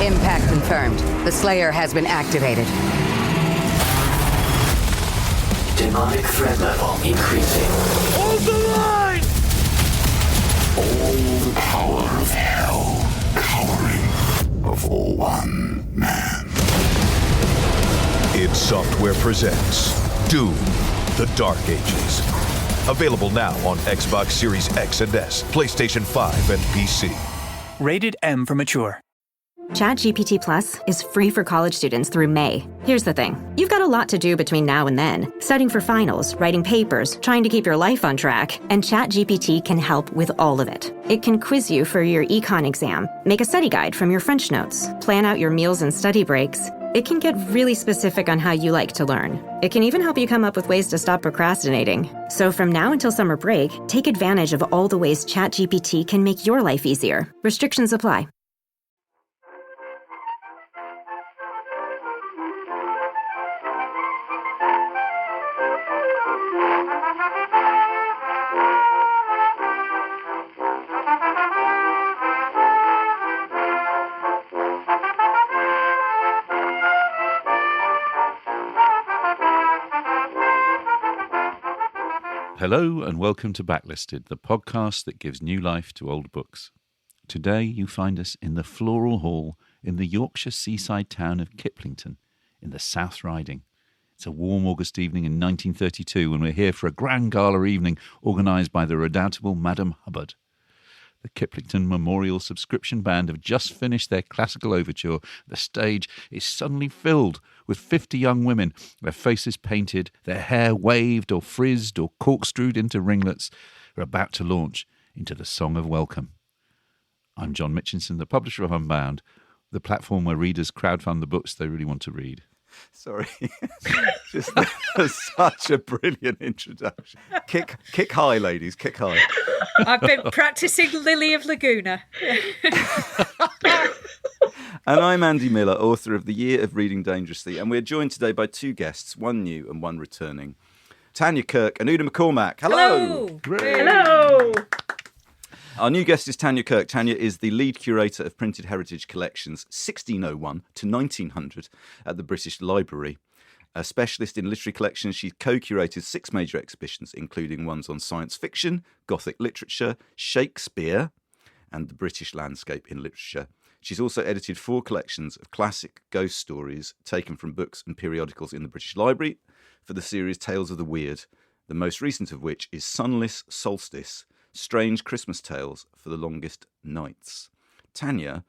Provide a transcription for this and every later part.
Impact confirmed. The Slayer has been activated. Demonic threat level increasing. Hold the line! All the power of hell cowering before one man. id Software presents Doom, The Dark Ages. Available now on Xbox Series X and S, PlayStation 5, and PC. Rated M for mature. ChatGPT Plus is free for college students through May. Here's the thing. You've got a lot to do between now and then. Studying for finals, writing papers, trying to keep your life on track. And ChatGPT can help with all of it. It can quiz you for your econ exam, make a study guide from your French notes, plan out your meals and study breaks. It can get really specific on how you like to learn. It can even help you come up with ways to stop procrastinating. So from now until summer break, take advantage of all the ways ChatGPT can make your life easier. Restrictions apply. Hello and welcome to Backlisted, the podcast that gives new life to old books. Today you find us in the Floral Hall in the Yorkshire seaside town of Kiplington in the South Riding. It's a warm August evening in 1932 and we're here for a grand gala evening organised by the redoubtable Madam Hubbard. The Kiplington Memorial Subscription Band have just finished their classical overture. The stage is suddenly filled with 50 young women, their faces painted, their hair waved or frizzed or corkscrewed into ringlets, are about to launch into the Song of Welcome. I'm John Mitchinson, the publisher of Unbound, the platform where readers crowdfund the books they really want to read. Sorry, just that was such a brilliant introduction. Kick high, ladies, kick high. I've been practising Lily of Laguna. And I'm Andy Miller, author of The Year of Reading Dangerously, and we're joined today by two guests, one new and one returning. Tanya Kirk and Una McCormack. Hello. Hello. Our new guest is Tanya Kirk. Tanya is the lead curator of Printed Heritage Collections 1601 to 1900 at the British Library. A specialist in literary collections, she's co-curated 6 major exhibitions, including ones on science fiction, Gothic literature, Shakespeare, and the British landscape in literature. She's also edited 4 collections of classic ghost stories taken from books and periodicals in the British Library for the series Tales of the Weird, the most recent of which is Sunless Solstice, Strange Christmas Tales for the Longest Nights. Tanya,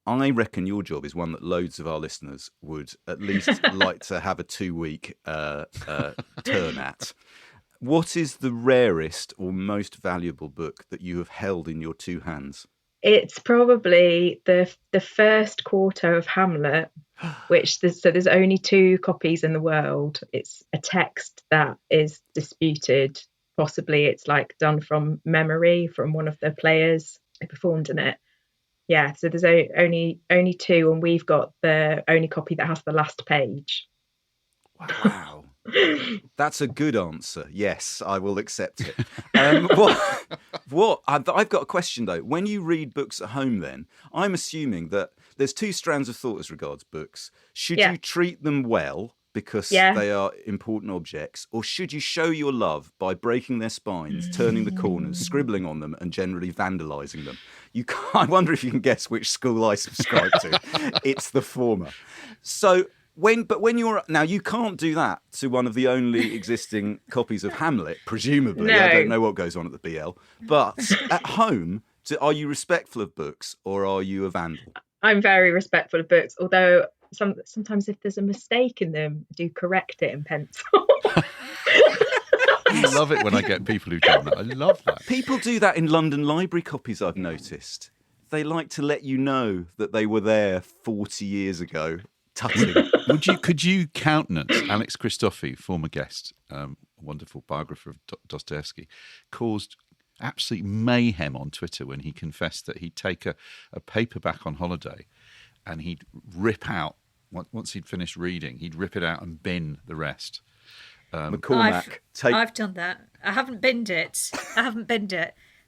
I reckon your job is one that loads of our listeners would at least like to have a 2-week turn at. What is the rarest or most valuable book that you have held in your 2 hands? It's probably the first quarter of Hamlet, which there's only 2 copies in the world. It's a text that is disputed. Possibly it's like done from memory from one of the players who performed in it. Yeah, so there's only 2, and we've got the only copy that has the last page. Wow. That's a good answer. Yes, I will accept it. What? I've got a question, though. When you read books at home, then, I'm assuming that there's 2 strands of thought as regards books. Should you treat them well because they are important objects, or should you show your love by breaking their spines, turning the corners, scribbling on them, and generally vandalising them? I wonder if you can guess which school I subscribe to. It's the former. So when you're now, you can't do that to one of the only existing copies of Hamlet, presumably. No. I don't know what goes on at the BL, but at home, are you respectful of books or are you a vandal? I'm very respectful of books, although sometimes if there's a mistake in them, I do correct it in pencil. I love it when I get people who've done that. I love that. People do that in London Library copies, I've noticed. They like to let you know that they were there 40 years ago. Tutting. Could you countenance Alex Christofi, former guest, wonderful biographer of Dostoevsky, caused absolute mayhem on Twitter when he confessed that he'd take a paperback on holiday and he'd rip out, once he'd finished reading, he'd rip it out and bin the rest. McCormack, I've done that. I haven't binned it.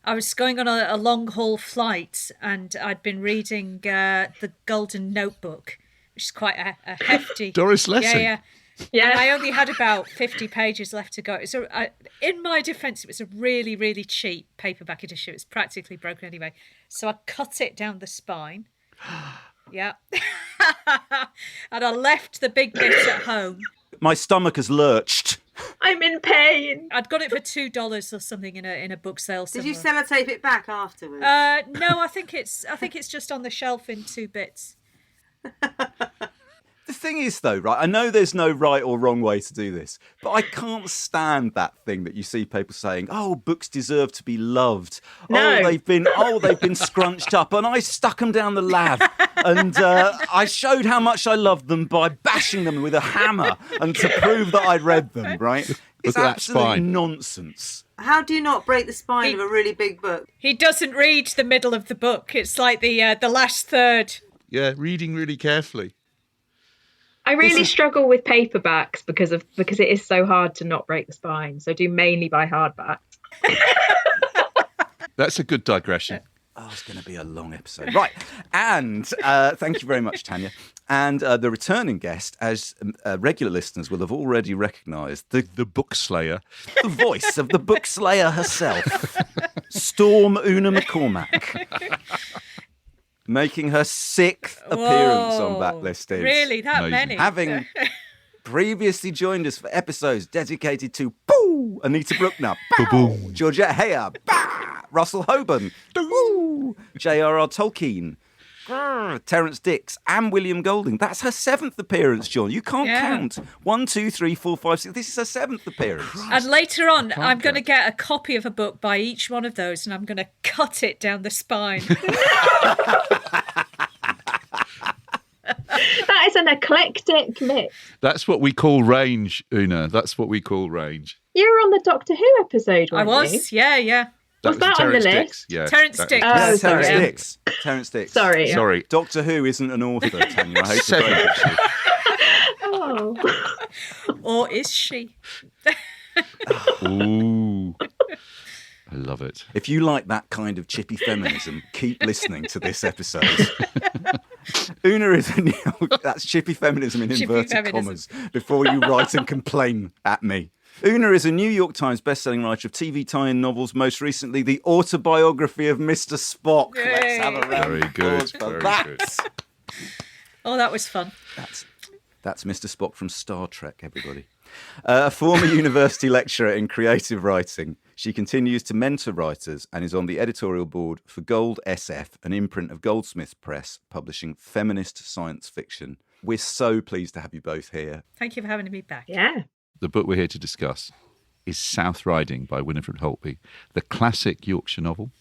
I was going on a long-haul flight, and I'd been reading The Golden Notebook, which is quite a hefty... Doris Lessing. Yeah. And I only had about 50 pages left to go. So in my defence, it was a really, really cheap paperback edition. It was practically broken anyway. So I cut it down the spine. Yeah. And I left the big bit at home. My stomach has lurched. I'm in pain. I'd got it for $2 or something in a book sale somewhere. Did you sellotape it back afterwards? No, I think it's just on the shelf in 2 bits. The thing is, though, right, I know there's no right or wrong way to do this, but I can't stand that thing that you see people saying, oh, books deserve to be loved. No. They've been scrunched up, and I stuck them down the lav, and I showed how much I loved them by bashing them with a hammer and to prove that I'd read them, right? It's at that absolute spine. nonsense. How do you not break the spine of a really big book? He doesn't read the middle of the book. It's like the last third. Yeah, reading really carefully. I really struggle with paperbacks because it is so hard to not break the spine. So I do mainly buy hardbacks. That's a good digression. Oh, it's going to be a long episode. Right. And thank you very much, Tanya. And the returning guest, as regular listeners will have already recognised, the bookslayer. The voice of the bookslayer herself, Storm Una McCormack. Making her 6th appearance on Backlisted. Really? That Amazing. many? Having previously joined us for episodes dedicated to Anita Bruckner, Georgette Heyer, Russell Hoban, J.R.R. Tolkien, Terence Dix, and William Golding. That's her 7th appearance, John. You can't count. 1, 2, 3, 4, 5, 6. This is her 7th appearance. And later on, I'm going to get a copy of a book by each one of those, and I'm going to cut it down the spine. That is an eclectic mix. That's what we call range, Una. That's what we call range. You were on the Doctor Who episode, I weren't was, you? yeah. Was that on the Terence list? Dix. Yeah, Terence Dix. Oh, Terence sorry. Dix. Terence Dix. Sorry. Doctor Who isn't an author, Tanya. I hate to break it to you. Oh. Or is she? Ooh. I love it. If you like that kind of chippy feminism, keep listening to this episode. Una is that's chippy feminism in inverted commas before you write and complain at me. Una is a New York Times bestselling writer of TV tie-in novels, most recently the autobiography of Mr. Spock. Yay. Let's have a round Very of good. applause for Very that. good. Oh, that was fun. That's Mr. Spock from Star Trek, everybody. A former university lecturer in creative writing, she continues to mentor writers and is on the editorial board for Gold SF, an imprint of Goldsmith Press, publishing feminist science fiction. We're so pleased to have you both here. Thank you for having me back. Yeah. The book we're here to discuss is South Riding by Winifred Holtby, the classic Yorkshire novel,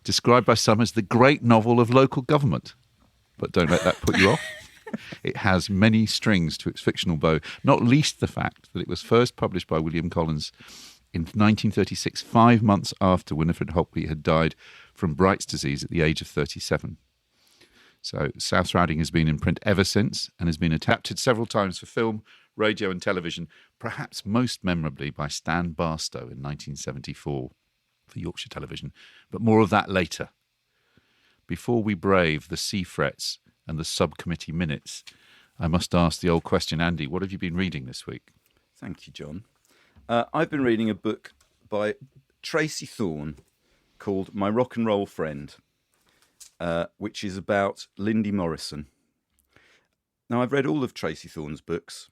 described by some as the great novel of local government. But don't let that put you off. It has many strings to its fictional bow, not least the fact that it was first published by William Collins in 1936, 5 months after Winifred Holtby had died from Bright's disease at the age of 37. So South Riding has been in print ever since and has been adapted several times for film, radio and television, perhaps most memorably by Stan Barstow in 1974 for Yorkshire Television. But more of that later. Before we brave the sea frets and the subcommittee minutes, I must ask the old question. Andy, what have you been reading this week? Thank you, John. I've been reading a book by Tracy Thorne called My Rock and Roll Friend, which is about Lindy Morrison. Now, I've read all of Tracy Thorne's books.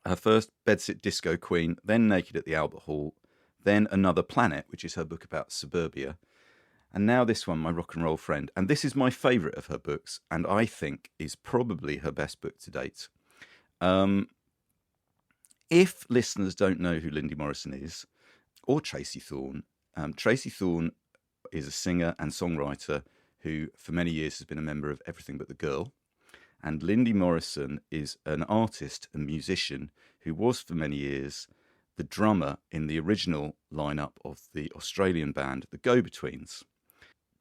Her first, Bedsit Disco Queen, then Naked at the Albert Hall, then Another Planet, which is her book about suburbia, and now this one, My Rock and Roll Friend. And this is my favourite of her books, and I think is probably her best book to date. If listeners don't know who Lindy Morrison is, or Tracy Thorne is a singer and songwriter who for many years has been a member of Everything But the Girl. And Lindy Morrison is an artist and musician who was for many years the drummer in the original lineup of the Australian band, the Go-Betweens.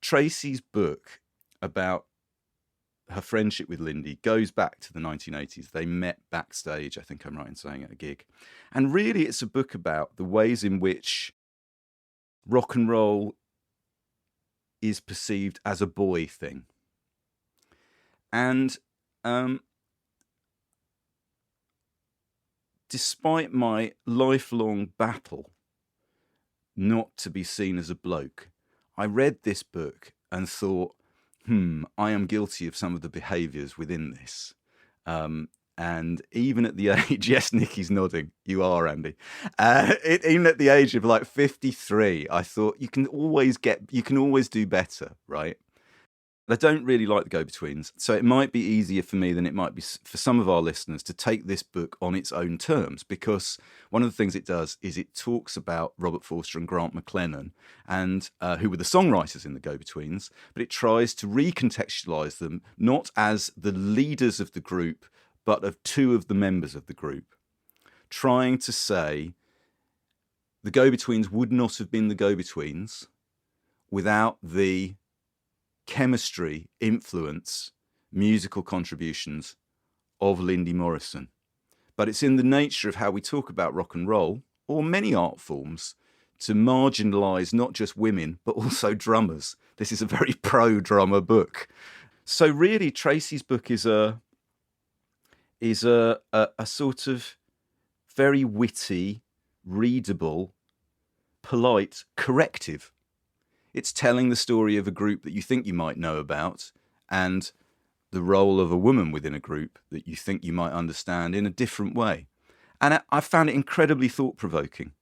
Tracy's book about her friendship with Lindy goes back to the 1980s. They met backstage, I think I'm right in saying, at a gig. And really it's a book about the ways in which rock and roll is perceived as a boy thing. And despite my lifelong battle not to be seen as a bloke, I read this book and thought, I am guilty of some of the behaviours within this. And even at the age, yes, Nikki's nodding. You are, Andy. Even at the age of like 53, I thought you can always do better, right? I don't really like the go-betweens, so it might be easier for me than it might be for some of our listeners to take this book on its own terms, because one of the things it does is it talks about Robert Forster and Grant McLennan, and who were the songwriters in the go-betweens, but it tries to recontextualise them not as the leaders of the group, but of two of the members of the group, trying to say the go-betweens would not have been the go-betweens without the chemistry, influence, musical contributions of Lindy Morrison. But it's in the nature of how we talk about rock and roll, or many art forms, to marginalise not just women, but also drummers. This is a very pro-drummer book. So really, Tracy's book is a sort of very witty, readable, polite corrective. It's telling the story of a group that you think you might know about, and the role of a woman within a group that you think you might understand in a different way. And I found it incredibly thought-provoking.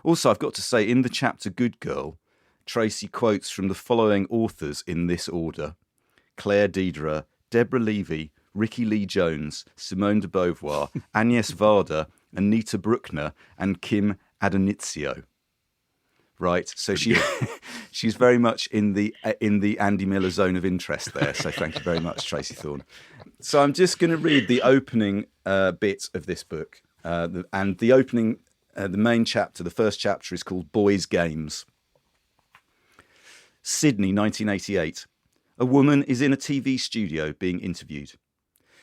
Also, I've got to say, in the chapter Good Girl, Tracy quotes from the following authors in this order: Claire Deidre, Deborah Levy, Ricky Lee Jones, Simone de Beauvoir, Agnes Varda, Anita Bruckner, and Kim Adonizio. Right, so she's very much in the Andy Miller zone of interest there. So thank you very much, Tracy Thorne. So I'm just going to read the opening bit of this book, and the opening, the main chapter, the first chapter is called Boys' Games. Sydney, 1988. A woman is in a TV studio being interviewed.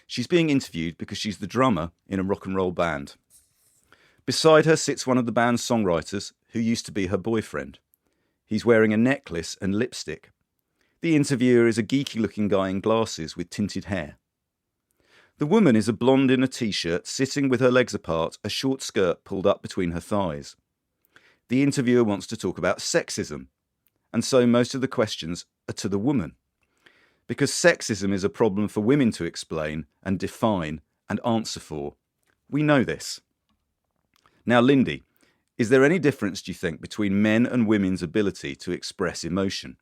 She's being interviewed because she's the drummer in a rock and roll band. Beside her sits one of the band's songwriters, who used to be her boyfriend. He's wearing a necklace and lipstick. The interviewer is a geeky-looking guy in glasses with tinted hair. The woman is a blonde in a t-shirt, sitting with her legs apart, a short skirt pulled up between her thighs. The interviewer wants to talk about sexism, and so most of the questions are to the woman, because sexism is a problem for women to explain and define and answer for. We know this. Now, Lindy, is there any difference, do you think, between men and women's ability to express emotion?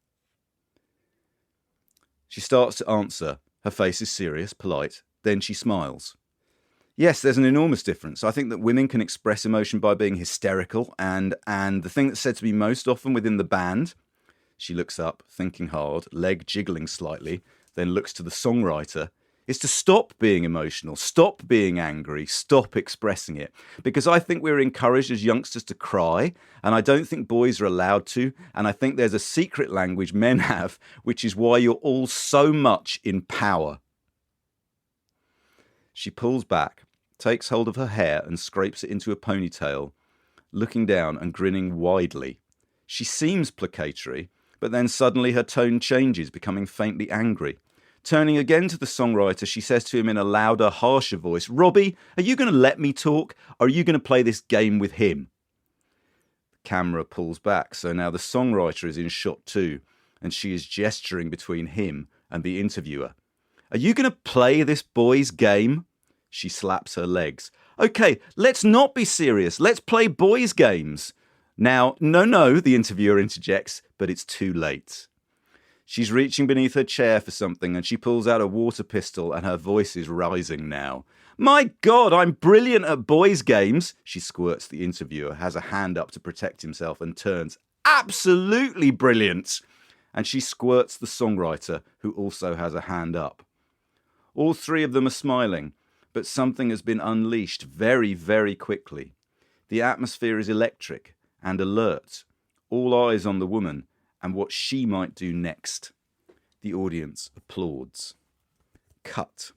She starts to answer. Her face is serious, polite. Then she smiles. Yes, there's an enormous difference. I think that women can express emotion by being hysterical, and the thing that's said to me most often within the band, she looks up, thinking hard, leg jiggling slightly, then looks to the songwriter, is to stop being emotional, stop being angry, stop expressing it. Because I think we're encouraged as youngsters to cry, and I don't think boys are allowed to, and I think there's a secret language men have, which is why you're all so much in power. She pulls back, takes hold of her hair and scrapes it into a ponytail, looking down and grinning widely. She seems placatory, but then suddenly her tone changes, becoming faintly angry. Turning again to the songwriter, she says to him in a louder, harsher voice, "Robbie, are you going to let me talk, or are you going to play this game with him?" The camera pulls back, so now the songwriter is in shot too, and she is gesturing between him and the interviewer. "Are you going to play this boy's game?" She slaps her legs. "Okay, let's not be serious. Let's play boys' games." "Now, no, the interviewer interjects, but it's too late. She's reaching beneath her chair for something, and she pulls out a water pistol, and her voice is rising now. "My God, I'm brilliant at boys' games," she squirts. The interviewer has a hand up to protect himself and turns. "Absolutely brilliant." And she squirts the songwriter, who also has a hand up. All three of them are smiling, but something has been unleashed very, very quickly. The atmosphere is electric and alert, all eyes on the woman and what she might do next. The audience applauds. Cut.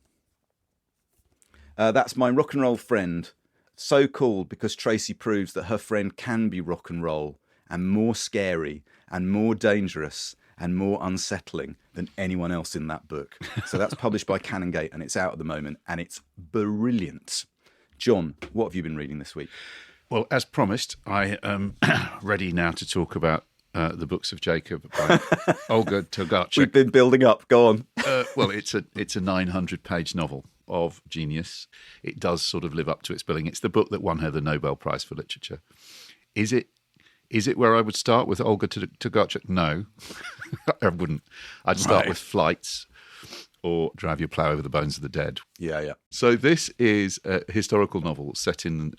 That's My Rock and Roll Friend, so called because Tracy proves that her friend can be rock and roll, and more scary, and more dangerous, and more unsettling than anyone else in that book. So that's published by Canongate, and it's out at the moment, and it's brilliant. John, what have you been reading this week? Well, as promised, I am ready now to talk about The Books of Jacob by Olga Tokarczuk. We've been building up. Go on. Well, it's a 900-page novel of genius. It does sort of live up to its billing. It's the book that won her the Nobel Prize for Literature. Is it where I would start with Olga Tokarczuk? No, I wouldn't. I'd start with Flights or Drive Your Plough Over the Bones of the Dead. Yeah. So this is a historical novel set in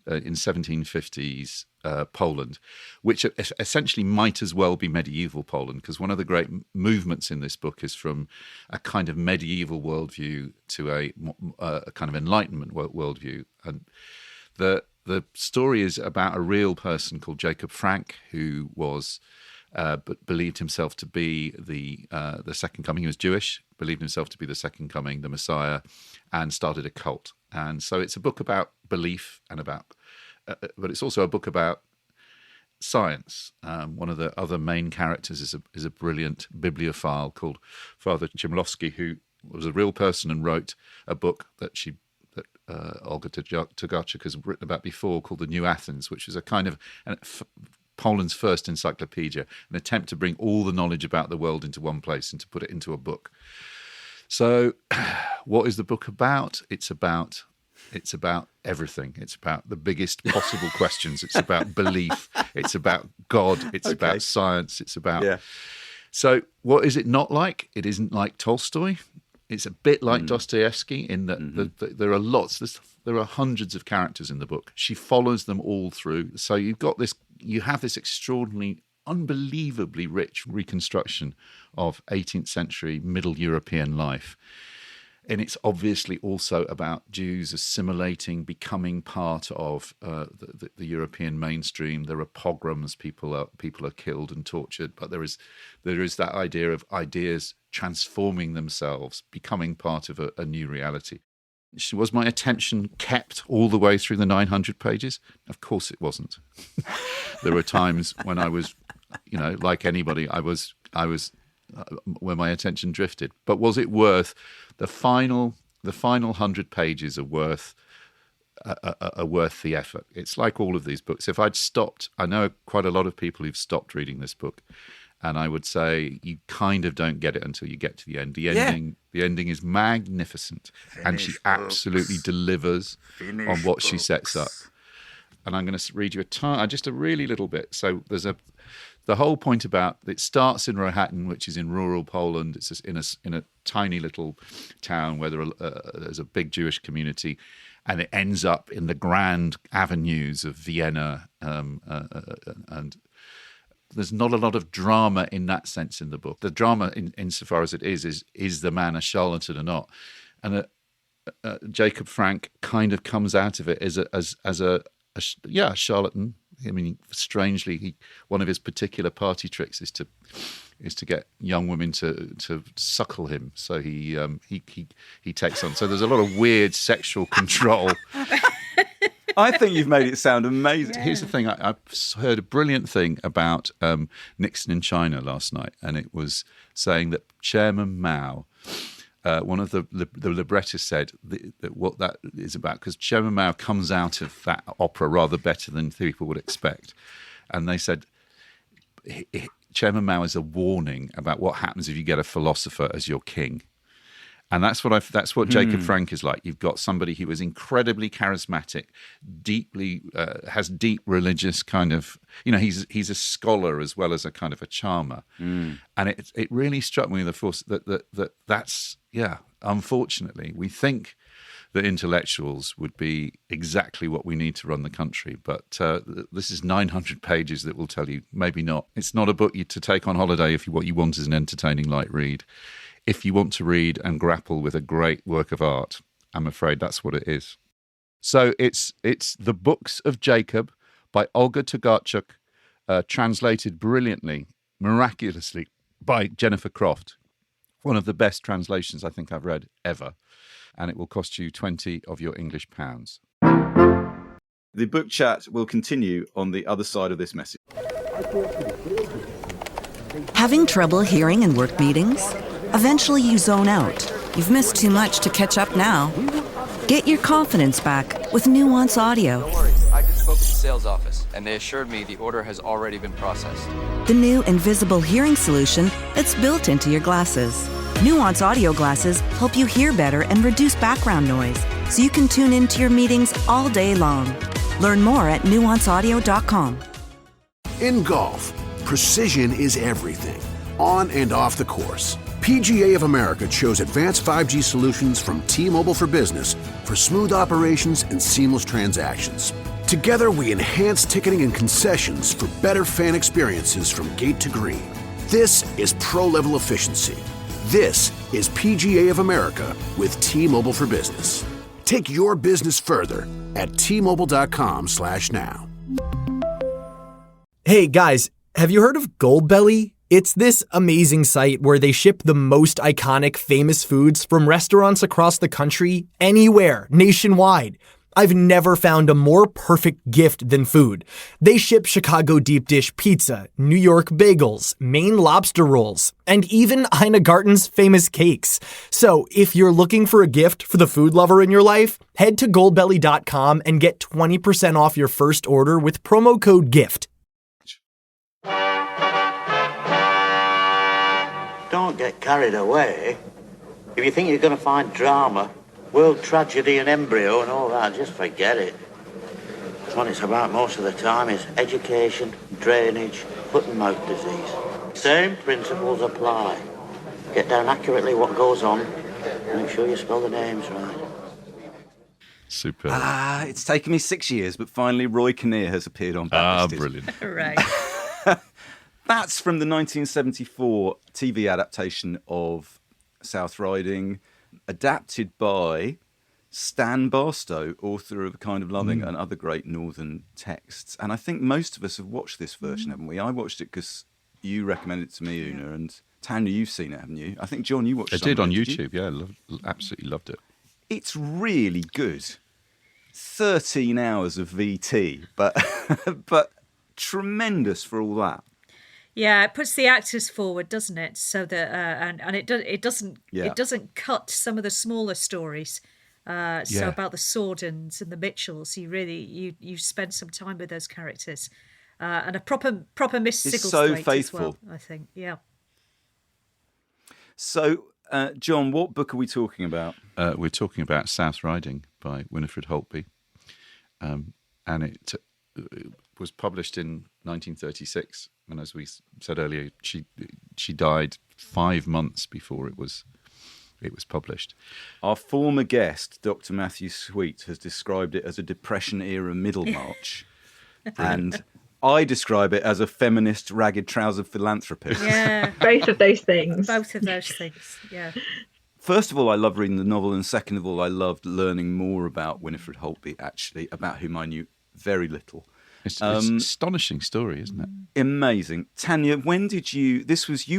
1750s Poland, which essentially might as well be medieval Poland, because one of the great movements in this book is from a kind of medieval worldview to a kind of Enlightenment worldview. And the story is about a real person called Jacob Frank, who was but believed himself to be the second coming. He was Jewish, believed himself to be the second coming, the Messiah, and started a cult. And so it's a book about belief and about, but it's also a book about science. One of the other main characters is a brilliant bibliophile called Father Chmielowski, who was a real person and wrote a book that Olga Tokarczuk has written about before, called The New Athens, which is a kind of Poland's first encyclopedia, an attempt to bring all the knowledge about the world into one place and to put it into a book. So what is the book about? It's about everything. It's about the biggest possible questions. It's about belief. It's about God. It's about science. It's about... Yeah. So what is it not like? It isn't like Tolstoy. It's a bit like Dostoevsky in that there are there are hundreds of characters in the book. She follows them all through. So you have this extraordinarily, unbelievably rich reconstruction of 18th century Middle European life. And it's obviously also about Jews assimilating, becoming part of the European mainstream. There are pogroms, people are killed and tortured, but there is that idea of ideas transforming themselves, becoming part of a new reality. Was my attention kept all the way through the 900 pages? Of course it wasn't. There were times when I was, like anybody, I was where my attention drifted. But was it worth the final 100 pages are worth the effort? It's like all of these books. If I'd stopped, I know quite a lot of people who've stopped reading this book, and I would say you kind of don't get it until you get to the end. The ending is magnificent, and she absolutely delivers on what she sets up. And I'm going to read you just a really little bit. So there's the whole point about it starts in Rohatyn, which is in rural Poland. It's in a tiny little town where there's a big Jewish community, and it ends up in the grand avenues of Vienna. And there's not a lot of drama in that sense in the book. The drama, insofar as it is the man a charlatan or not? And Jacob Frank kind of comes out of it as a charlatan. I mean, strangely, one of his particular party tricks is to get young women to suckle him. So he takes on. So there's a lot of weird sexual control. I think you've made it sound amazing. Yeah. Here's the thing. I heard a brilliant thing about Nixon in China last night, and it was saying that Chairman Mao, one of the librettists said that what that is about, because Chairman Mao comes out of that opera rather better than people would expect. And they said Chairman Mao is a warning about what happens if you get a philosopher as your king. And that's what Jacob Frank is like. You've got somebody who is incredibly charismatic, deeply has deep religious kind of, he's a scholar as well as a kind of a charmer. And it really struck me the force that's unfortunately we think that intellectuals would be exactly what we need to run the country, but this is 900 pages that will tell you maybe not. It's not a book to take on holiday if what you want is an entertaining light read. If you want to read and grapple with a great work of art, I'm afraid that's what it is. So it's The Books of Jacob by Olga Tokarczuk, translated brilliantly, miraculously by Jennifer Croft. One of the best translations I think I've read ever. And it will cost you 20 of your English pounds. The book chat will continue on the other side of this message. Having trouble hearing in work meetings? Eventually you zone out. You've missed too much to catch up now. Get your confidence back with Nuance Audio. No worries. I just spoke with the sales office, and they assured me the order has already been processed. The new invisible hearing solution that's built into your glasses. Nuance Audio glasses help you hear better and reduce background noise, so you can tune into your meetings all day long. Learn more at nuanceaudio.com. In golf, precision is everything, on and off the course. PGA of America chose advanced 5G solutions from T-Mobile for Business for smooth operations and seamless transactions. Together, we enhance ticketing and concessions for better fan experiences from gate to green. This is pro-level efficiency. This is PGA of America with T-Mobile for Business. Take your business further at T-Mobile.com/now. Hey guys, have you heard of Goldbelly? It's this amazing site where they ship the most iconic, famous foods from restaurants across the country, anywhere, nationwide. I've never found a more perfect gift than food. They ship Chicago deep dish pizza, New York bagels, Maine lobster rolls, and even Ina Garten's famous cakes. So if you're looking for a gift for the food lover in your life, head to goldbelly.com and get 20% off your first order with promo code GIFT. Don't get carried away. If you think you're going to find drama, world tragedy and embryo and all that, just forget it. What it's about most of the time is education, drainage, foot and mouth disease. Same principles apply. Get down accurately what goes on. Make sure you spell the names right. Super. It's taken me 6 years, but finally Roy Kinnear has appeared on Blacklisted. Brilliant. Right. That's from the 1974 TV adaptation of South Riding, adapted by Stan Barstow, author of A Kind of Loving and other great northern texts. And I think most of us have watched this version, haven't we? I watched it because you recommended it to me, Una, and Tanya, you've seen it, haven't you? I think, John, you watched it. I did on YouTube, absolutely loved it. It's really good. 13 hours of VT, but tremendous for all that. Yeah, it puts the actors forward, doesn't it? So that and it doesn't cut some of the smaller stories. So about the Sordens and the Mitchells, you spend some time with those characters, and a proper Miss It's Sigglesthwaite so faithful. as well, I think. Yeah. So, John, what book are we talking about? We're talking about South Riding by Winifred Holtby, and it was published in 1936. And as we said earlier, she died 5 months before it was published. Our former guest, Dr. Matthew Sweet, has described it as a Depression-era Middlemarch, and I describe it as a feminist, ragged-trousered philanthropist. Yeah, both of those things. Both of those things. Yeah. First of all, I love reading the novel, and second of all, I loved learning more about Winifred Holtby, actually, about whom I knew very little. It's an astonishing story, isn't it? Amazing. Tanya, when did you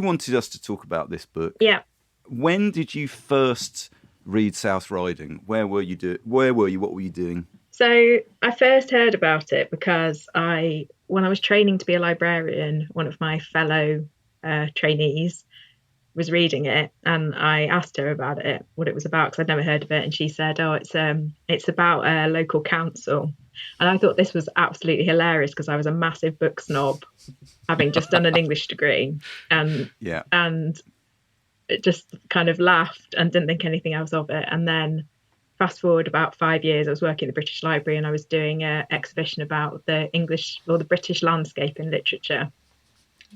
wanted us to talk about this book. Yeah. When did you first read South Riding? Where were you? What were you doing? So I first heard about it because when I was training to be a librarian, one of my fellow trainees was reading it, and I asked her about it, what it was about, because I'd never heard of it, and she said, it's about a local council. And I thought this was absolutely hilarious because I was a massive book snob, having just done an English degree, and it just kind of laughed and didn't think anything else of it. And then fast forward about 5 years, I was working at the British Library, and I was doing an exhibition about the British landscape in literature,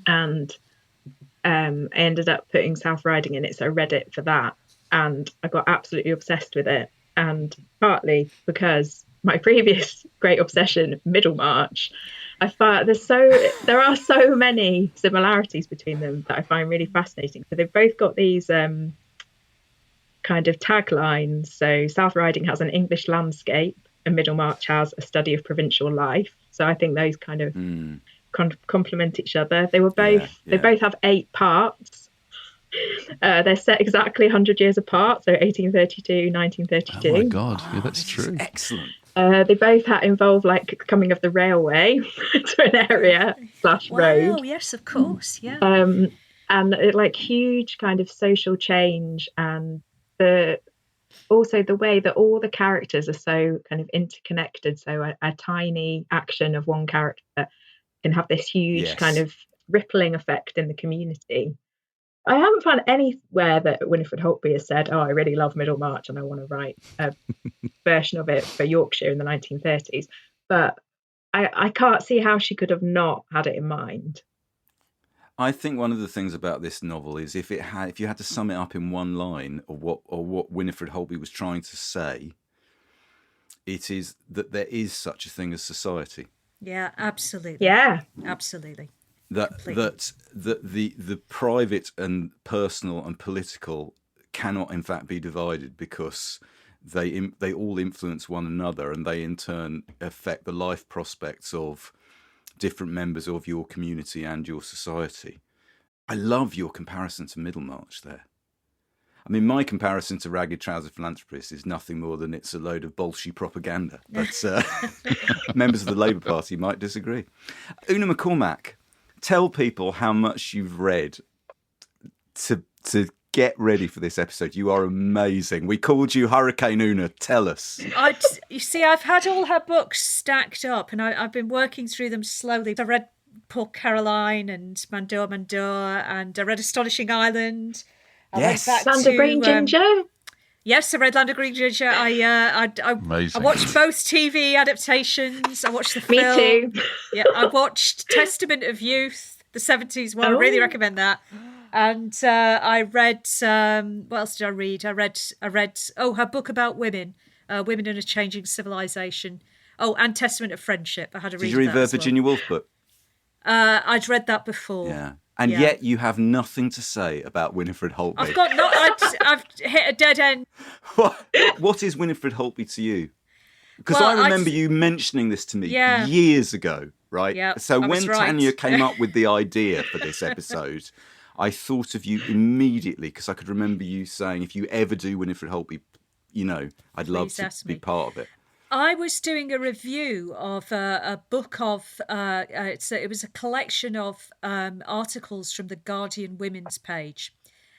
and I ended up putting South Riding in it, so I read it for that, and I got absolutely obsessed with it. And partly because my previous great obsession, Middlemarch, I find there are so many similarities between them that I find really fascinating. So they've both got these kind of taglines. So South Riding has an English landscape, and Middlemarch has a study of provincial life. So I think those kind of complement each other. They both have 8 parts. They're set exactly 100 years apart, so 1832, 1932. Oh my God, yeah, that's true. Excellent. They both involve like coming of the railway to an area / road. Wow, yes, of course, yeah. And like huge kind of social change, and also the way that all the characters are so kind of interconnected. So a tiny action of one character can have this huge kind of rippling effect in the community. I haven't found anywhere that Winifred Holtby has said, "Oh, I really love Middlemarch and I want to write a version of it for Yorkshire in the 1930s." But I can't see how she could have not had it in mind. I think one of the things about this novel is if you had to sum it up in one line of what Winifred Holtby was trying to say, it is that there is such a thing as society. Yeah, absolutely. Yeah, absolutely. That the private and personal and political cannot in fact be divided, because they all influence one another, and they in turn affect the life prospects of different members of your community and your society. I love your comparison to Middlemarch there. I mean, my comparison to Ragged Trouser Philanthropist is nothing more than it's a load of Bolshevik propaganda. But members of the Labour Party might disagree. Una McCormack, tell people how much you've read to get ready for this episode. You are amazing. We called you Hurricane Una. Tell us. You see, I've had all her books stacked up, and I've been working through them slowly. I read Poor Caroline and Mandor, and I read Astonishing Island. Yes. Land of Green Ginger. Yes, I read Land of Green Ginger. I watched both TV adaptations. I watched the film. Me too. Yeah, I watched Testament of Youth, the 70s one. I really recommend that. And I read, what else did I read? I read her book about women in a changing civilization. Oh, and Testament of Friendship. I had a read. Did you read the Virginia Woolf book? I'd read that before. Yeah. And yet you have nothing to say about Winifred Holtby. I've hit a dead end. What is Winifred Holtby to you? Because I remember you mentioning this to me years ago, right? Yeah, so when Tanya came up with the idea for this episode, I thought of you immediately, because I could remember you saying, if you ever do Winifred Holtby, I'd love to be part of it. I was doing a review of a book of, it was a collection of articles from the Guardian Women's page.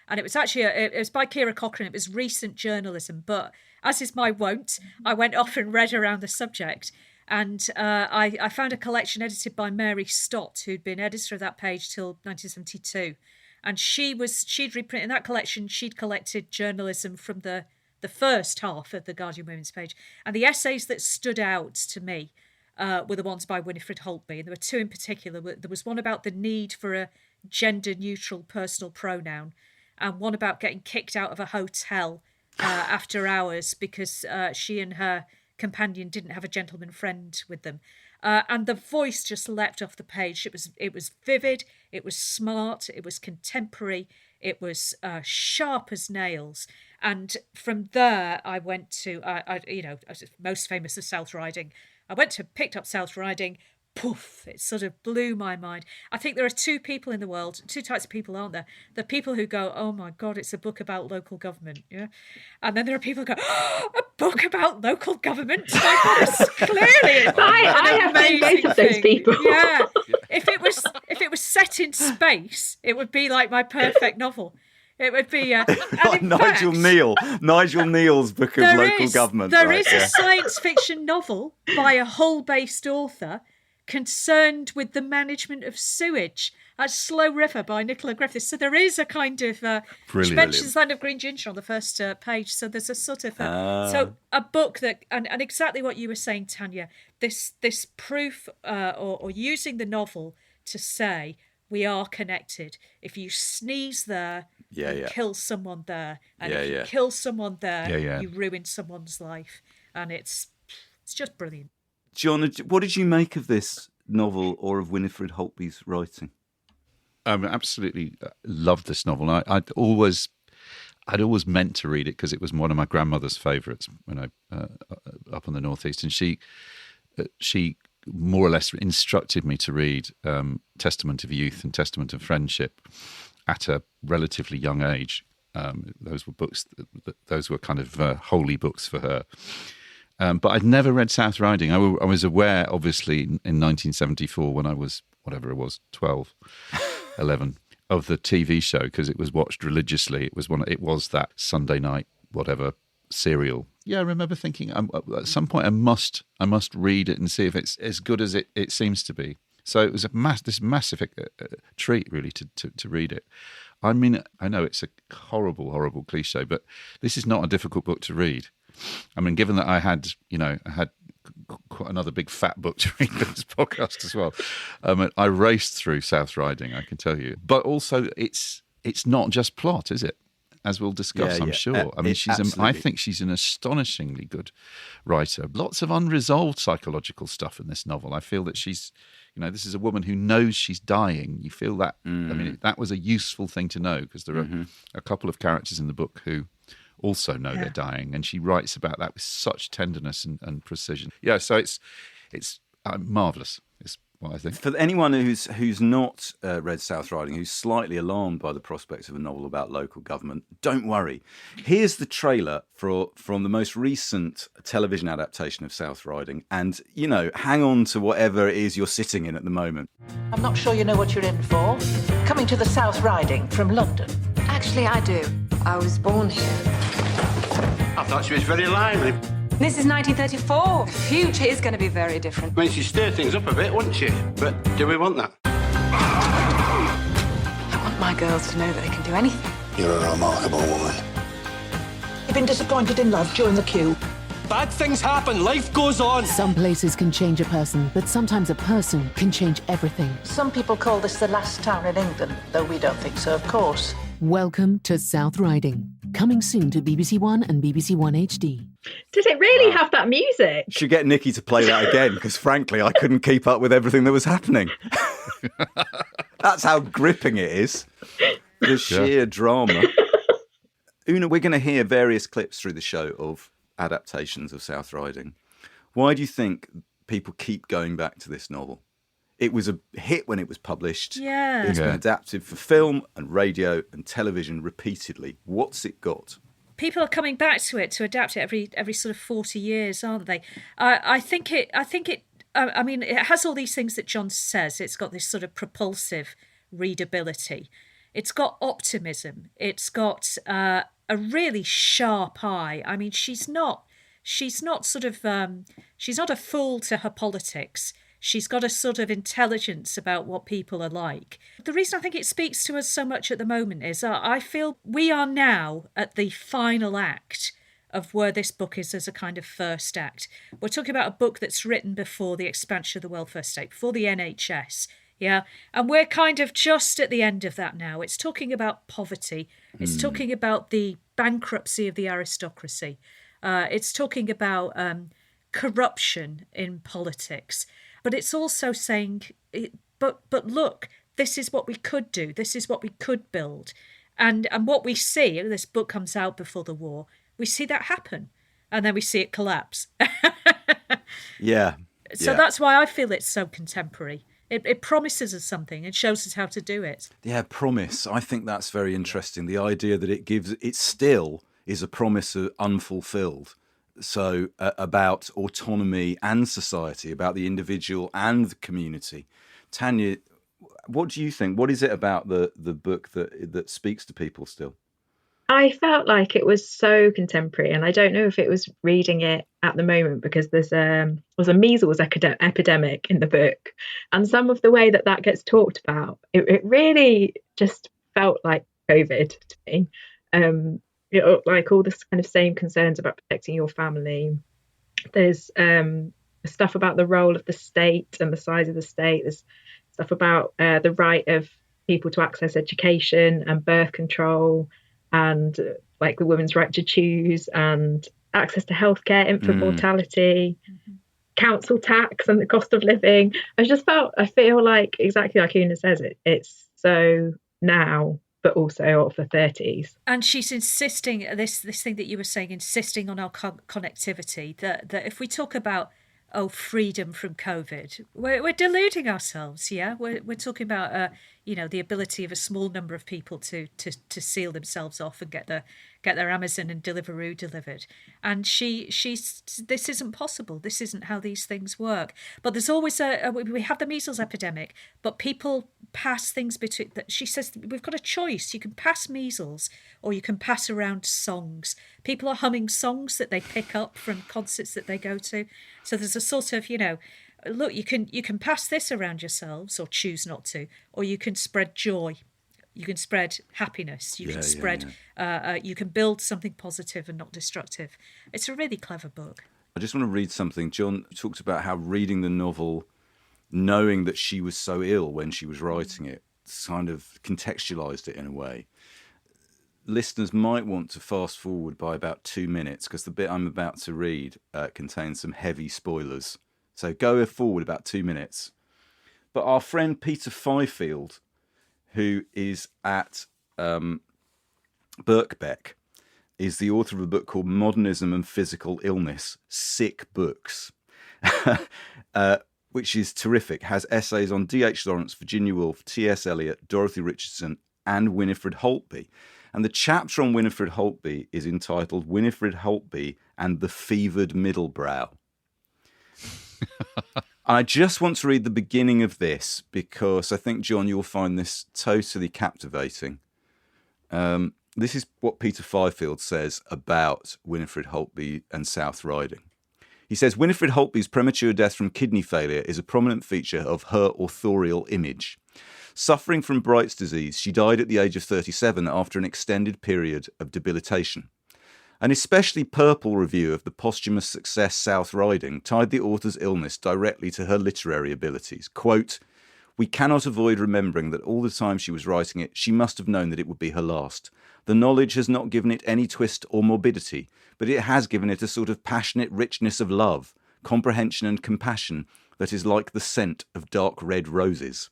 And it was actually, it was by Kira Cochrane. It was recent journalism. But as is my wont, I went off and read around the subject. And I found a collection edited by Mary Stott, who'd been editor of that page till 1972. And she'd reprinted in that collection, she'd collected journalism from the first half of the Guardian Women's page. And the essays that stood out to me were the ones by Winifred Holtby. And there were two in particular. There was one about the need for a gender-neutral personal pronoun, and one about getting kicked out of a hotel after hours because she and her companion didn't have a gentleman friend with them. And the voice just leapt off the page. It was vivid, it was smart, it was contemporary, it was sharp as nails. And from there, I went to, I was most famous of South Riding. Picked up South Riding. Poof! It sort of blew my mind. I think there are two people in the world, two types of people, aren't there? The people who go, "Oh my God, it's a book about local government," yeah, and then there are people who go, "Oh, a book about local government." Clearly, I have been both of those people. Yeah, if it was set in space, it would be like my perfect novel. It would be Nigel Neal's book of local government. There is a science fiction novel by a Hull-based author concerned with the management of sewage at Slow River by Nicola Griffiths. So there is a kind of she mentions Land of Green Ginger on the first page. So there's a sort of so a book that and exactly what you were saying, Tanya. This proof or using the novel to say we are connected. If you sneeze there, you kill someone there, and if you kill someone there, you ruin someone's life, and it's just brilliant. John, what did you make of this novel or of Winifred Holtby's writing? Absolutely loved this novel. I'd always meant to read it because it was one of my grandmother's favourites when I up on the northeast, and she more or less instructed me to read Testament of Youth and Testament of Friendship at a relatively young age. Those were books. Those were kind of holy books for her. But I'd never read South Riding. I was aware, obviously, in 1974 when I was, whatever it was, 12, 11, of the TV show because it was watched religiously. It was that Sunday night, whatever, serial. Yeah, I remember thinking at some point I must read it and see if it's as good as it seems to be. So it was this massive treat, really, to read it. I mean, I know it's a horrible, horrible cliche, but this is not a difficult book to read. I mean, given that I had quite another big fat book to read for this podcast as well, I raced through South Riding, I can tell you. But also, it's not just plot, is it? As we'll discuss, I'm sure. I mean, I think she's an astonishingly good writer. Lots of unresolved psychological stuff in this novel. I feel that she's, this is a woman who knows she's dying. You feel that. I mean, that was a useful thing to know because there are a couple of characters in the book who also know they're dying, and she writes about that with such tenderness and precision. Yeah, so it's marvellous. It's what I think. For anyone who's not read South Riding, who's slightly alarmed by the prospect of a novel about local government, don't worry. Here's the trailer from the most recent television adaptation of South Riding, and, hang on to whatever it is you're sitting in at the moment. I'm not sure you know what you're in for. Coming to the South Riding from London. Actually, I do. I was born here. I thought she was very lively. This is 1934. The future is going to be very different. I mean, she'd stir things up a bit, wouldn't she? But do we want that? I want my girls to know that they can do anything. You're a remarkable woman. You've been disappointed in love during the queue. Bad things happen. Life goes on. Some places can change a person, but sometimes a person can change everything. Some people call this the last town in England, though we don't think so, of course. Welcome to South Riding. Coming soon to BBC One and BBC One HD. Does it really have that music? Should get Nikki to play that again because, frankly, I couldn't keep up with everything that was happening. That's how gripping it is. The sheer drama. Una, we're going to hear various clips through the show of adaptations of South Riding. Why do you think people keep going back to this novel? It was a hit when it was published. Yeah. It's been adapted for film and radio and television repeatedly. What's it got? People are coming back to it to adapt it every sort of 40 years, aren't they? I think it has all these things that John says. It's got this sort of propulsive readability. It's got optimism. It's got a really sharp eye. I mean, she's not a fool to her politics. She's got a sort of intelligence about what people are like. The reason I think it speaks to us so much at the moment is I feel we are now at the final act of where this book is as a kind of first act. We're talking about a book that's written before the expansion of the welfare state, before the NHS. Yeah, and we're kind of just at the end of that now. It's talking about poverty. It's talking about the bankruptcy of the aristocracy. It's talking about corruption in politics. But it's also saying, but look, this is what we could do. This is what we could build. And what we see, this book comes out before the war, we see that happen. And then we see it collapse. Yeah. So that's why I feel it's so contemporary. It promises us something and shows us how to do it. Yeah, promise. I think that's very interesting. The idea that it still is a promise unfulfilled. So about autonomy and society, about the individual and the community. Tanya, what do you think? What is it about the book that speaks to people still? I felt like it was so contemporary, and I don't know if it was reading it at the moment because there's a measles epidemic in the book, and some of the way that gets talked about, it really just felt like COVID to me. Like all this kind of same concerns about protecting your family. There's stuff about the role of the state and the size of the state. There's stuff about the right of people to access education and birth control, and like the women's right to choose and access to healthcare, infant mortality, council tax and the cost of living. I feel like exactly like Una says, it's so now, but also of the 30s. And she's insisting, this thing that you were saying, insisting on our connectivity, that if we talk about, freedom from COVID, we're deluding ourselves, yeah? We're talking about, the ability of a small number of people to seal themselves off and get their Amazon and Deliveroo delivered. And she's this isn't possible. This isn't how these things work. But there's always we have the measles epidemic, but people pass things between. She says we've got a choice. You can pass measles or you can pass around songs. People are humming songs that they pick up from concerts that they go to. So there's a sort of, look, you can pass this around yourselves or choose not to, or you can spread joy. You can spread happiness. You can spread. You can build something positive and not destructive. It's a really clever book. I just want to read something. John talked about how reading the novel, knowing that she was so ill when she was writing it, kind of contextualised it in a way. Listeners might want to fast forward by about 2 minutes because the bit I'm about to read contains some heavy spoilers. So go forward about 2 minutes. But our friend Peter Fifield, who is at Birkbeck, is the author of a book called Modernism and Physical Illness, Sick Books, which is terrific. Has essays on D.H. Lawrence, Virginia Woolf, T.S. Eliot, Dorothy Richardson, and Winifred Holtby. And the chapter on Winifred Holtby is entitled Winifred Holtby and the Fevered Middlebrow. I just want to read the beginning of this because I think, John, you'll find this totally captivating. This is what Peter Fifield says about Winifred Holtby and South Riding. He says, Winifred Holtby's premature death from kidney failure is a prominent feature of her authorial image. Suffering from Bright's disease, she died at the age of 37 after an extended period of debilitation. An especially purple review of the posthumous success South Riding tied the author's illness directly to her literary abilities. Quote, we cannot avoid remembering that all the time she was writing it, she must have known that it would be her last. The knowledge has not given it any twist or morbidity, but it has given it a sort of passionate richness of love, comprehension and compassion that is like the scent of dark red roses.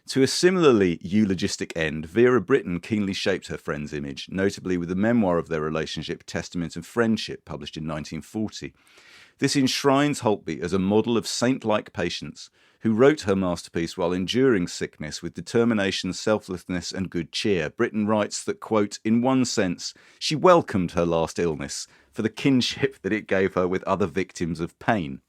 To a similarly eulogistic end, Vera Brittain keenly shaped her friend's image, notably with the memoir of their relationship, Testament of Friendship, published in 1940. This enshrines Holtby as a model of saint-like patience, who wrote her masterpiece while enduring sickness with determination, selflessness and good cheer. Brittain writes that, quote, in one sense, she welcomed her last illness for the kinship that it gave her with other victims of pain.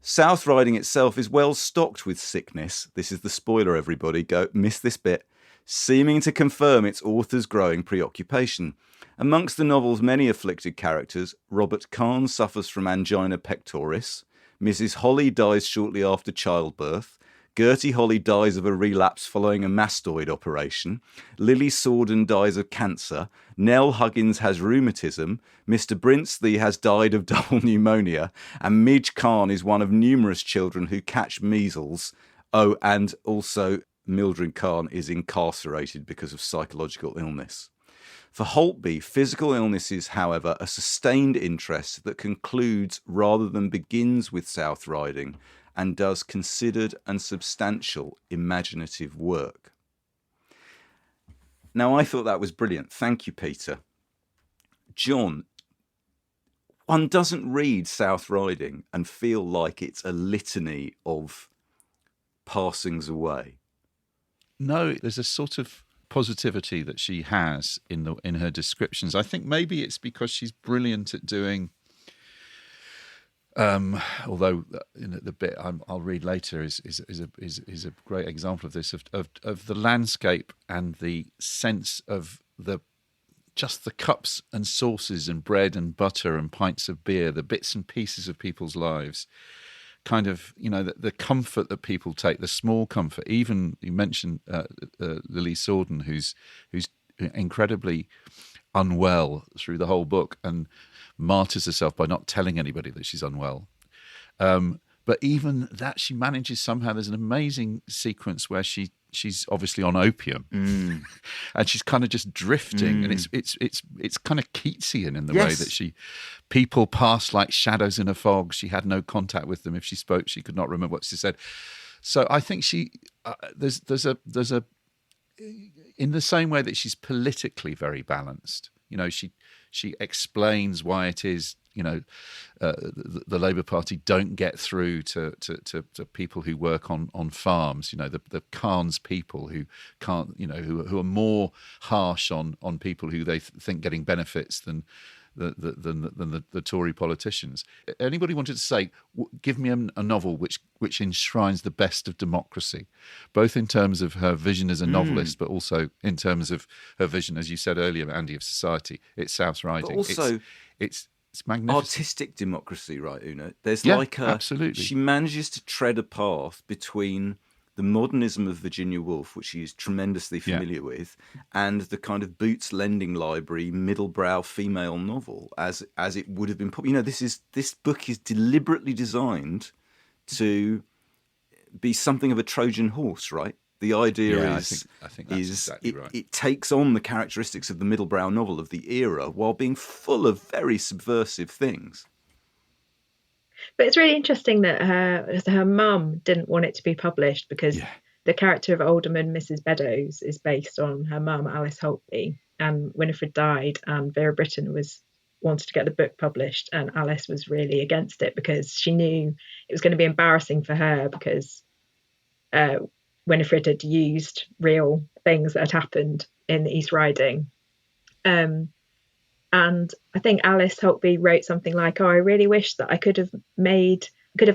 South Riding itself is well stocked with sickness. This is the spoiler, everybody. Miss this bit. Seeming to confirm its author's growing preoccupation. Amongst the novel's many afflicted characters, Robert Kahn suffers from angina pectoris. Mrs. Holly dies shortly after childbirth. Gertie Holly dies of a relapse following a mastoid operation. Lily Sorden dies of cancer. Nell Huggins has rheumatism. Mr. Brinsley has died of double pneumonia. And Midge Khan is one of numerous children who catch measles. Oh, and also Mildred Khan is incarcerated because of psychological illness. For Holtby, physical illness is, however, a sustained interest that concludes rather than begins with South Riding, and does considered and substantial imaginative work. Now, I thought that was brilliant. Thank you, Peter. John, one doesn't read South Riding and feel like it's a litany of passings away. No, there's a sort of positivity that she has in her descriptions. I think maybe it's because she's brilliant at doing... although the bit I'll read later is a great example of this of the landscape and the sense of the cups and sauces and bread and butter and pints of beer, the bits and pieces of people's lives, kind of the comfort that people take, the small comfort. Even you mentioned Lily Sorden, who's incredibly unwell through the whole book and martyrs herself by not telling anybody that she's unwell. But even that, she manages somehow. There's an amazing sequence where she's obviously on opium, and she's kind of just drifting, and it's kind of Keatsian in the way that people pass like shadows in a fog. She had no contact with them. If she spoke, she could not remember what she said. So I think there's a in the same way that she's politically very balanced, You know, she explains why it is, you know, the Labour Party don't get through to people who work on farms. You know, the Khan's people who can't, you know, who are more harsh on people who they think getting benefits than the Tory politicians. Anybody wanted to say, give me a novel which enshrines the best of democracy, both in terms of her vision as a novelist, but also in terms of her vision, as you said earlier, Andy, of society. It's South Riding. But also, it's magnificent. Artistic democracy, right, Una? There's absolutely. She manages to tread a path between the modernism of Virginia Woolf, which she is tremendously familiar with, and the kind of Boots Lending Library middlebrow female novel, as it would have been. You know, this book is deliberately designed to be something of a Trojan horse, right? The idea is, I think that's exactly right. It takes on the characteristics of the middlebrow novel of the era while being full of very subversive things. But it's really interesting that her mum didn't want it to be published because the character of Alderman Mrs. Beddoes is based on her mum, Alice Holtby, and Winifred died, and Vera Brittain wanted to get the book published, and Alice was really against it because she knew it was going to be embarrassing for her because Winifred had used real things that had happened in the East Riding. And I think Alice Holtby wrote something like, I really wish that I could have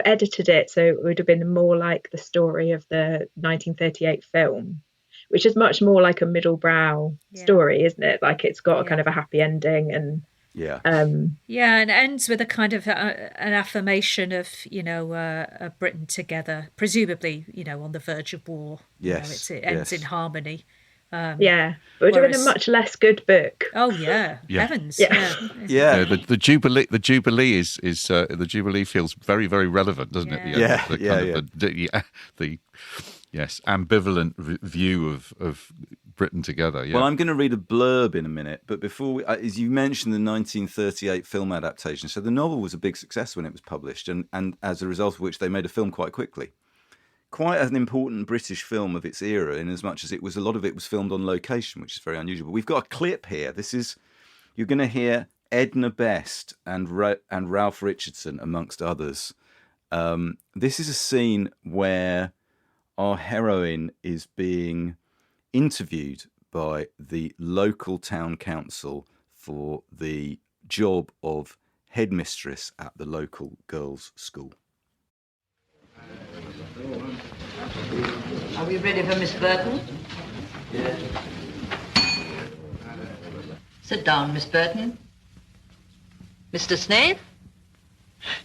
edited it so it would have been more like the story of the 1938 film, which is much more like a middlebrow story, isn't it? Like it's got a kind of a happy ending and and it ends with a kind of an affirmation of, you know, Britain together, presumably, you know, on the verge of war. Yes, you know, it ends in harmony. But it would have been a much less good book. Oh heavens! The Jubilee is the Jubilee feels very, very relevant, doesn't it? The ambivalent view of Britain together. Yeah. Well, I'm going to read a blurb in a minute, but before, as you mentioned, the 1938 film adaptation. So the novel was a big success when it was published, and as a result of which they made a film quite quickly. Quite an important British film of its era, in as much as a lot of it was filmed on location, which is very unusual. But we've got a clip here. You're going to hear Edna Best and Ralph Richardson, amongst others. This is a scene where our heroine is being interviewed by the local town council for the job of headmistress at the local girls' school. Are we ready for Miss Burton? Yes. Sit down, Miss Burton. Mr. Snaith?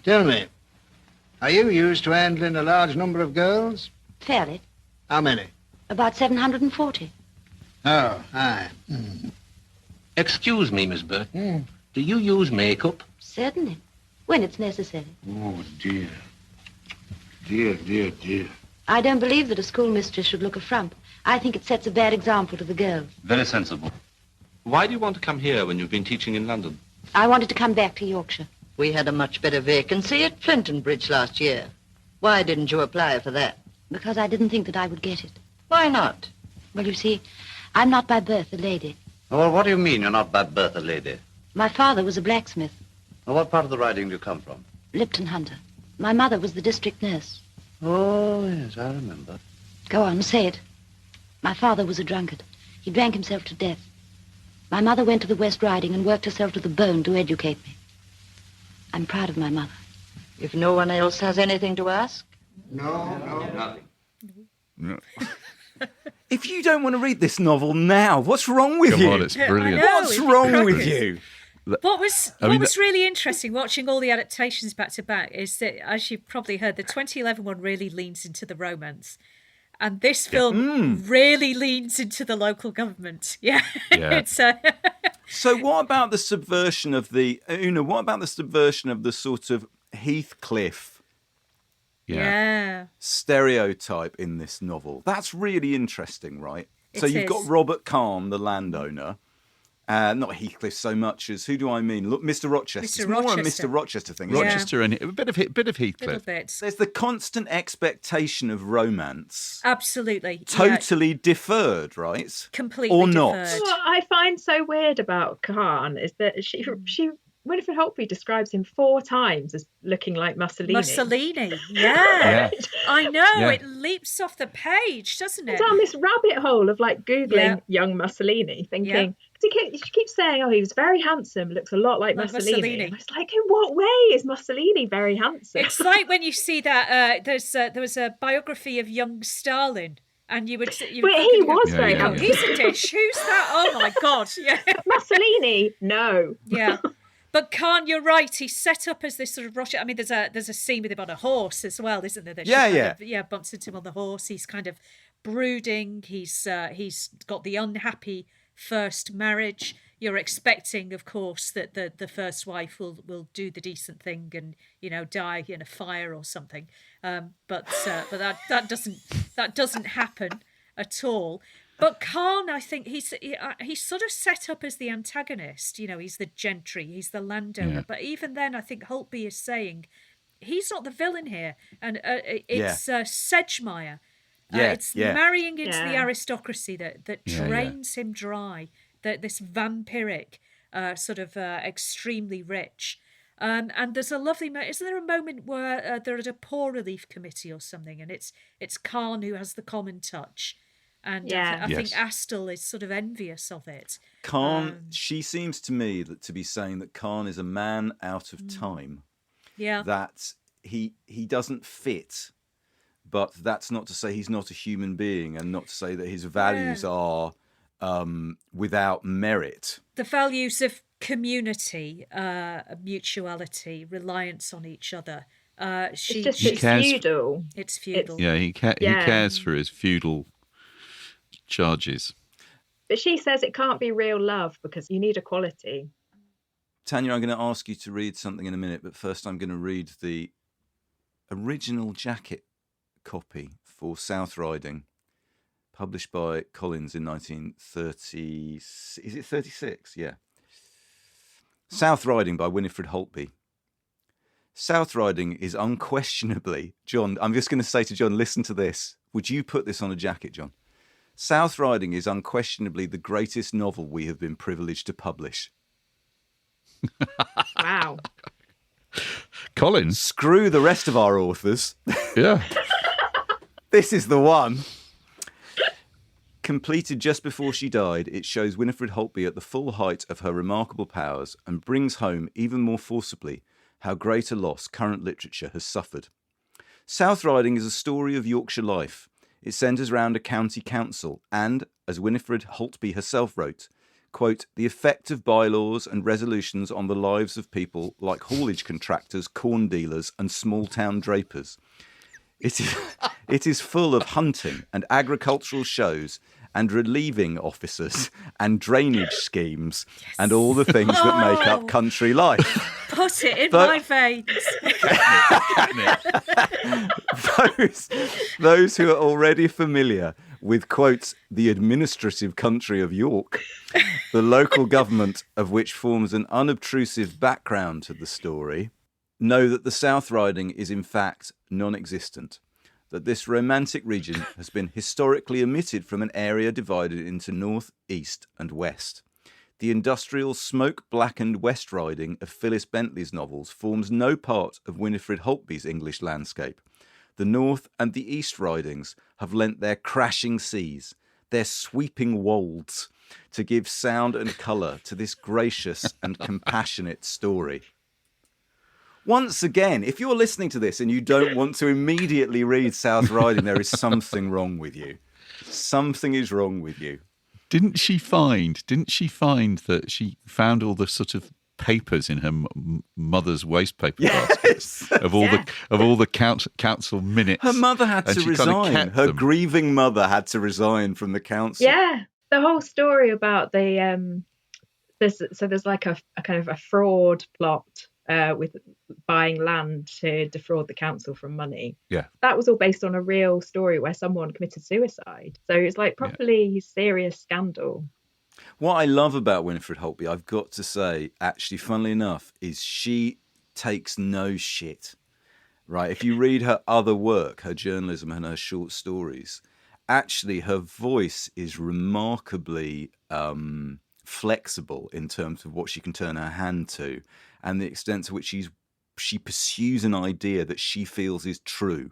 Tell me, are you used to handling a large number of girls? Fairly. How many? About 740. Oh, aye. Excuse me, Miss Burton. Do you use makeup? Certainly. When it's necessary. Oh, dear. Dear, dear, dear. I don't believe that a schoolmistress should look a frump. I think it sets a bad example to the girls. Very sensible. Why do you want to come here when you've been teaching in London? I wanted to come back to Yorkshire. We had a much better vacancy at Clinton Bridge last year. Why didn't you apply for that? Because I didn't think that I would get it. Why not? Well, you see, I'm not by birth a lady. Well, what do you mean you're not by birth a lady? My father was a blacksmith. Well, what part of the Riding do you come from? Lipton Hunter. My mother was the district nurse. Oh, yes, I remember. Go on, say it. My father was a drunkard. He drank himself to death. My mother went to the West Riding and worked herself to the bone to educate me. I'm proud of my mother. If no one else has anything to ask? No, nothing. No. If you don't want to read this novel now, what's wrong with you? Come on, it's brilliant. What's wrong with you? What was really interesting watching all the adaptations back to back is that, as you probably heard, the 2011 one really leans into the romance. And this film really leans into the local government. Yeah. It's So what about the subversion of the sort of Heathcliff stereotype in this novel? That's really interesting, right? So you've got Robert Calm, the landowner, Not Heathcliff so much as, who do I mean? Look, Mr. Rochester. Mr. It's more a Rochester. Mr. Rochester thing. Rochester and a bit of Heathcliff. Little bit. There's the constant expectation of romance. Absolutely. Totally deferred, right? Completely or not. deferred. What I find so weird about Khan is that Winifred Holtby describes him 4 times as looking like Mussolini. Mussolini, yeah. I know, it leaps off the page, doesn't it? Down this rabbit hole of like Googling young Mussolini, thinking, she keeps saying, oh, he was very handsome, looks a lot like Mussolini. And I was like, in what way is Mussolini very handsome? It's like when you see that, there was a biography of young Stalin. And you would but he was very handsome. He's a dish. Who's that? Oh my God. Yeah. Mussolini, no. Yeah. But Khan, you're right. He's set up as this sort of Russian. I mean, there's a scene with him on a horse as well, isn't there? Bumps into him on the horse. He's kind of brooding. He's got the unhappy first marriage. You're expecting, of course, that the first wife will do the decent thing and die in a fire or something. But that doesn't happen at all. But Khan, I think he's sort of set up as the antagonist. He's the gentry, he's the landowner. Yeah. But even then, I think Holtby is saying he's not the villain here, and it's Sedgemeyer. It's marrying into the aristocracy that drains him dry. This vampiric, sort of extremely rich. And there's a lovely isn't there a moment where they're at a poor relief committee or something, and it's Khan who has the common touch. And I think Astle is sort of envious of it. Khan, she seems to me to be saying that Khan is a man out of time. Yeah. That he doesn't fit, but that's not to say he's not a human being, and not to say that his values are without merit. The values of community, mutuality, reliance on each other. It's feudal. It's feudal. He cares for his feudal charges. But she says it can't be real love because you need equality. Tanya, I'm going to ask you to read something in a minute, but first I'm going to read the original jacket copy for South Riding, published by Collins in 1930. Is it 36? Yeah. South Riding by Winifred Holtby. South Riding is unquestionably, John, I'm just going to say to John, listen to this. Would you put this on a jacket, John? South Riding is unquestionably the greatest novel we have been privileged to publish. Wow. Collins? Screw the rest of our authors. Yeah. This is the one. Completed just before she died, it shows Winifred Holtby at the full height of her remarkable powers and brings home even more forcibly how great a loss current literature has suffered. South Riding is a story of Yorkshire life. It centres around a county council and, as Winifred Holtby herself wrote, quote, the effect of bylaws and resolutions on the lives of people like haulage contractors, corn dealers and small-town drapers. It is full of hunting and agricultural shows and relieving officers and drainage schemes and all the things that make up country life. Put it in my veins. Those who are already familiar with, quote, the administrative country of York, the local government of which forms an unobtrusive background to the story, know that the South Riding is in fact non-existent, that this romantic region has been historically omitted from an area divided into north, east and west. The industrial smoke-blackened West Riding of Phyllis Bentley's novels forms no part of Winifred Holtby's English landscape. The North and the East Ridings have lent their crashing seas, their sweeping wolds, to give sound and colour to this gracious and compassionate story. Once again, if you're listening to this and you don't want to immediately read South Riding, there is something wrong with you. Something is wrong with you. Didn't she find that she found all the sort of papers in her mother's wastepaper baskets of all the council minutes? Her mother had to resign. Her grieving mother had to resign from the council. Yeah, the whole story about the there's like a kind of a fraud plot with buying land to defraud the council from money. Yeah, that was all based on a real story where someone committed suicide. So it's like properly serious scandal. What I love about Winifred Holtby, I've got to say, actually, funnily enough, is she takes no shit. Right? If you read her other work, her journalism and her short stories, actually her voice is remarkably flexible in terms of what she can turn her hand to and the extent to which she pursues an idea that she feels is true.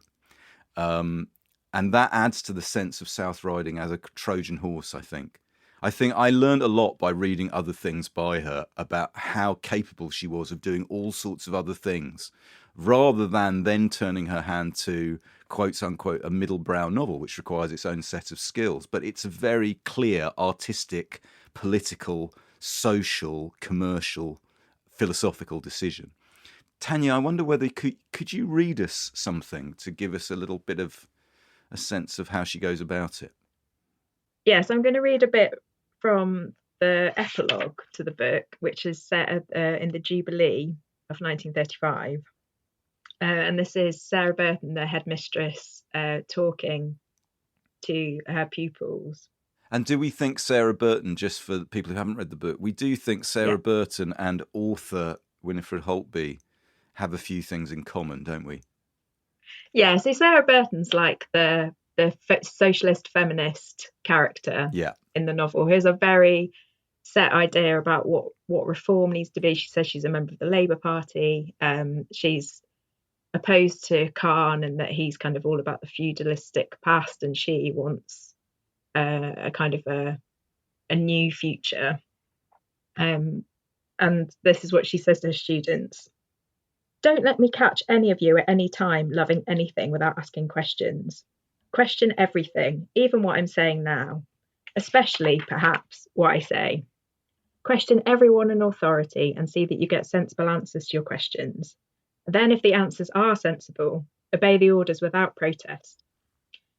And that adds to the sense of South Riding as a Trojan horse, I think. I learned a lot by reading other things by her about how capable she was of doing all sorts of other things, rather than then turning her hand to, quotes unquote, a middle brow novel, which requires its own set of skills. But it's a very clear, artistic, political, social, commercial, philosophical decision. Tanya, I wonder whether could you read us something to give us a little bit of a sense of how she goes about it? Yes, I'm going to read a bit from the epilogue to the book, which is set in the Jubilee of 1935. And this is Sarah Burton, the headmistress, talking to her pupils. And do we think Sarah Burton, just for people who haven't read the book, we do think Sarah Burton and author Winifred Holtby have a few things in common, don't we? Yeah, so Sarah Burton's like the socialist feminist character in the novel, who has a very set idea about what reform needs to be. She says she's a member of the Labour Party. She's opposed to Khan and that he's kind of all about the feudalistic past, and she wants a kind of a new future. And this is what she says to her students. Don't let me catch any of you at any time loving anything without asking questions. Question everything, even what I'm saying now, especially, perhaps, what I say. Question everyone in authority and see that you get sensible answers to your questions. Then, if the answers are sensible, obey the orders without protest.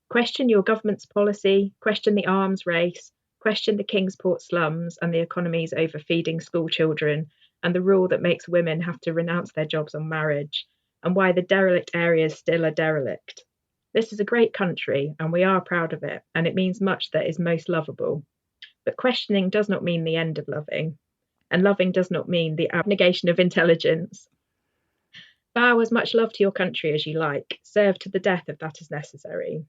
Question your government's policy, question the arms race, question the Kingsport slums and the economy's overfeeding school children, and the rule that makes women have to renounce their jobs on marriage, and why the derelict areas still are derelict. This is a great country, and we are proud of it, and it means much that is most lovable. But questioning does not mean the end of loving, and loving does not mean the abnegation of intelligence. Vow as much love to your country as you like. Serve to the death if that is necessary.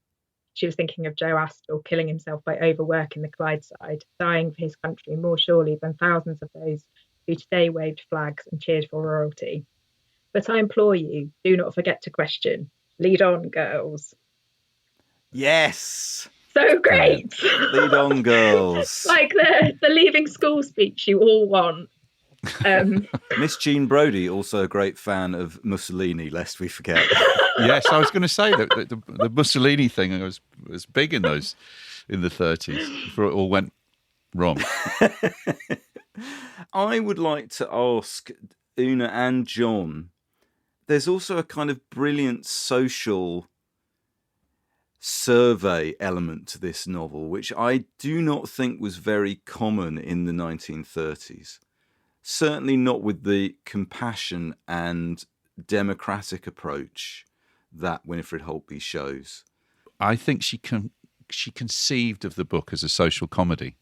She was thinking of Joe Astle killing himself by overwork in the Clydeside, dying for his country more surely than thousands of those who today waved flags and cheered for royalty. But I implore you, do not forget to question. Lead on, girls. Yes. So great. Lead on, girls. Like the leaving school speech you all want. Miss Jean Brodie, also a great fan of Mussolini, lest we forget. Yes, I was going to say that the Mussolini thing was big in the 30s before it all went wrong. I would like to ask Una and John, there's also a kind of brilliant social survey element to this novel, which I do not think was very common in the 1930s. Certainly not with the compassion and democratic approach that Winifred Holtby shows. I think she conceived of the book as a social comedy.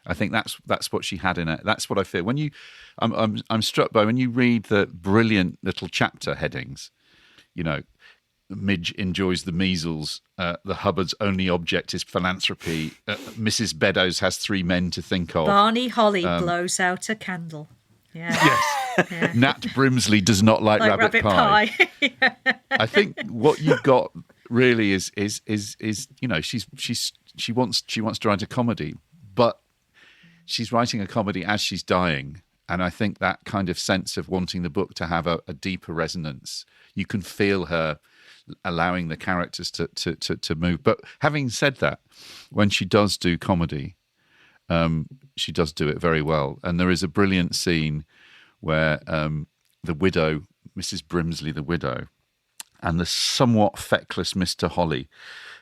I think that's what she had in it. That's what I feel. When I'm struck by when you read the brilliant little chapter headings, you know, Midge enjoys the measles. The Hubbard's only object is philanthropy. Mrs. Beddoes has 3 men to think of. Barney Holly blows out a candle. Yeah. Yes. Yeah. Nat Brimsley does not like rabbit pie. Yeah. I think what you've got really is you know, she wants to write a comedy, but she's writing a comedy as she's dying. And I think that kind of sense of wanting the book to have a deeper resonance, you can feel her allowing the characters to move. But having said that, when she does do comedy, she does do it very well. And there is a brilliant scene where the widow, Mrs. Brimsley, the widow, and the somewhat feckless Mr. Holly,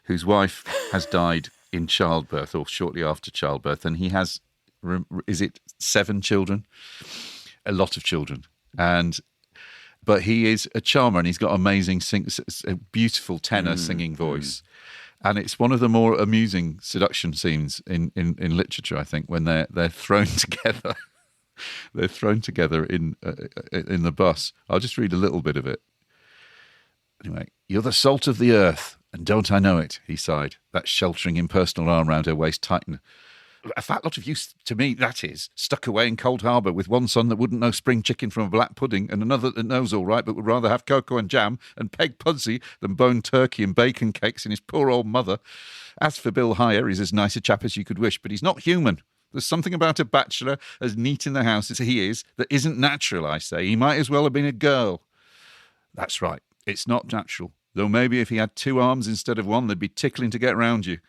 whose wife has died in childbirth or shortly after childbirth, and he has, is it 7 children? A lot of children. But he is a charmer, and he's got amazing, a beautiful tenor singing voice. And it's one of the more amusing seduction scenes in literature, I think, when they're thrown together. They're thrown together in the bus. I'll just read a little bit of it. Anyway, "You're the salt of the earth, and don't I know it," he sighed, that sheltering impersonal arm round her waist tightened. "A fat lot of use to me, that is, stuck away in Cold Harbour with one son that wouldn't know spring chicken from a black pudding and another that knows all right but would rather have cocoa and jam and peg pudsey than boned turkey and bacon cakes in his poor old mother. As for Bill Hyer, he's as nice a chap as you could wish, but he's not human. There's something about a bachelor as neat in the house as he is that isn't natural, I say. He might as well have been a girl." "That's right. It's not natural. Though maybe if he had 2 arms instead of 1, they'd be tickling to get round you."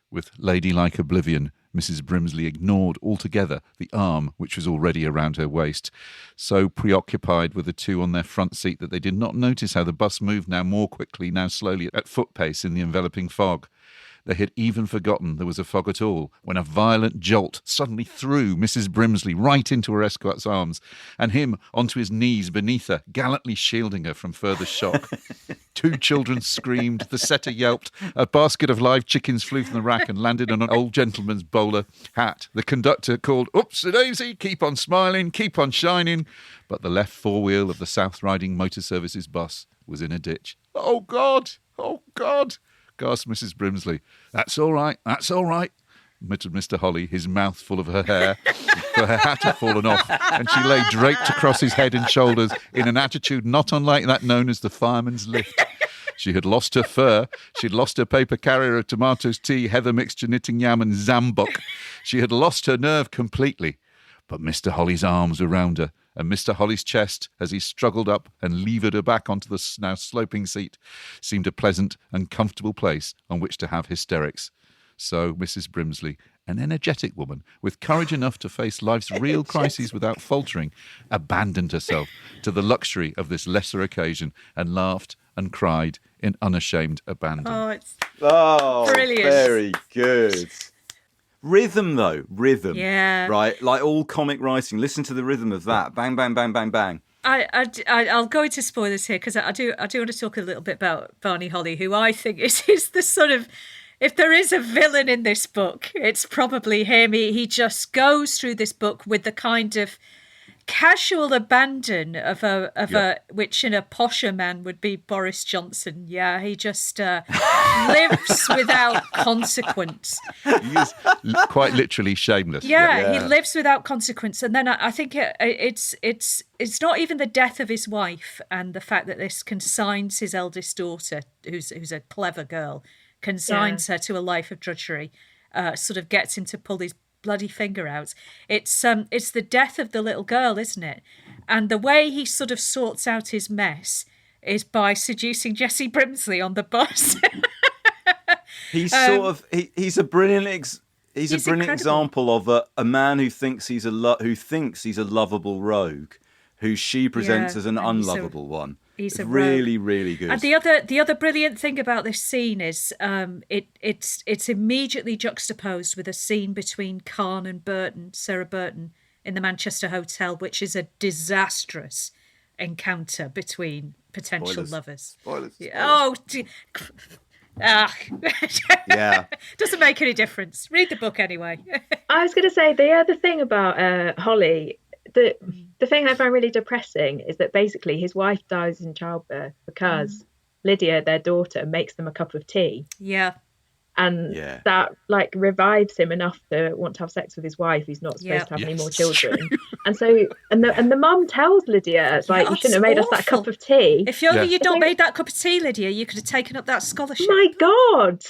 With ladylike oblivion, Mrs. Brimsley ignored altogether the arm which was already around her waist, so preoccupied were the 2 on their front seat that they did not notice how the bus moved now more quickly, now slowly, at foot pace in the enveloping fog. They had even forgotten there was a fog at all, when a violent jolt suddenly threw Mrs. Brimsley right into her escort's arms, and him onto his knees beneath her, gallantly shielding her from further shock. 2 children screamed, the setter yelped, a basket of live chickens flew from the rack and landed on an old gentleman's bowler hat. The conductor called, "Oops-a-daisy, keep on smiling, keep on shining," but the left forewheel of the South Riding Motor Services bus was in a ditch. "Oh, God! Oh, God!" gasped Mrs. Brimsley. "That's all right, muttered Mr. Holly, his mouth full of her hair, for her hat had fallen off, and she lay draped across his head and shoulders in an attitude not unlike that known as the fireman's lift. She had lost her fur, she'd lost her paper carrier of tomatoes, tea, heather mixture, knitting yam and zambuk. She had lost her nerve completely. But Mr. Holly's arms were round her, and Mr. Holly's chest, as he struggled up and levered her back onto the now sloping seat, seemed a pleasant and comfortable place on which to have hysterics. So Mrs. Brimsley, an energetic woman with courage enough to face life's real crises without faltering, abandoned herself to the luxury of this lesser occasion and laughed and cried in unashamed abandon. Oh, it's brilliant. Very good. Rhythm, though. Rhythm. Yeah. Right? Like all comic writing. Listen to the rhythm of that. Bang, bang, bang, bang, bang. I'll go into spoilers here because I do want to talk a little bit about Barney Holly, who I think is the sort of, if there is a villain in this book, it's probably him. He just goes through this book with the kind of casual abandon of a which in a posher man would be Boris Johnson. Yeah, he just lives without consequence. He is quite literally shameless. Yeah, he lives without consequence. And then I think it's not even the death of his wife and the fact that this consigns his eldest daughter, who's a clever girl, consigns her to a life of drudgery, sort of gets him to pull his bloody finger out. It's the death of the little girl, isn't it? And the way he sort of sorts out his mess is by seducing Jessie Brimsley on the bus. He's he's a brilliant example of a man who thinks he's a lovable rogue, who she presents as an unlovable one. He's really, really good. And the other brilliant thing about this scene is it's immediately juxtaposed with a scene between Khan and Sarah Burton, in the Manchester Hotel, which is a disastrous encounter between potential lovers. Spoilers. Oh, yeah. Doesn't make any difference. Read the book anyway. I was going to say the other thing about Holly. The thing I find really depressing is that basically his wife dies in childbirth because Lydia, their daughter, makes them a cup of tea. Yeah. And that like revives him enough to want to have sex with his wife, who's not supposed to have any more children. And so, and the mum tells Lydia, it's like, you shouldn't have made us that cup of tea. If only you'd not made that cup of tea, Lydia, you could have taken up that scholarship. My God.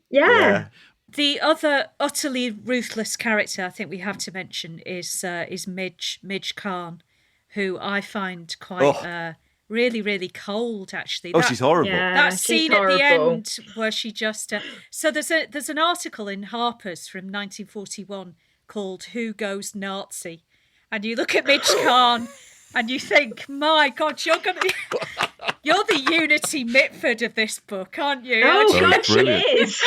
Yeah. The other utterly ruthless character I think we have to mention is Midge Khan, who I find quite really, really cold, actually. She's horrible. Yeah, that scene at the end where she just... So there's an article in Harper's from 1941 called Who Goes Nazi? And you look at Midge Khan and you think, my God, you're the Unity Mitford of this book, aren't you? Oh, God, she is.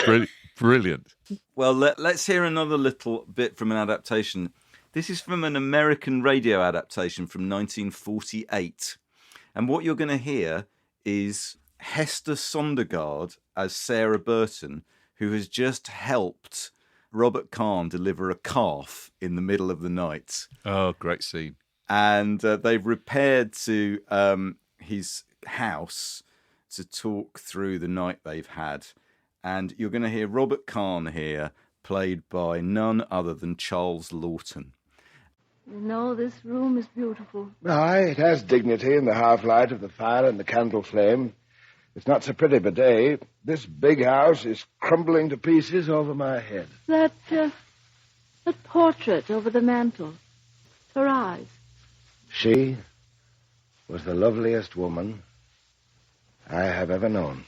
Brilliant. Well, let's hear another little bit from an adaptation. This is from an American radio adaptation from 1948. And what you're going to hear is Hester Sondergaard as Sarah Burton, who has just helped Robert Kahn deliver a calf in the middle of the night. Oh, great scene. And they've repaired to his house to talk through the night they've had. And you're going to hear Robert Kahn here, played by none other than Charles Lawton. No, this room is beautiful. Aye, it has dignity in the half-light of the fire and the candle flame. It's not so pretty by day. This big house is crumbling to pieces over my head. That portrait over the mantel. Her eyes. She was the loveliest woman I have ever known.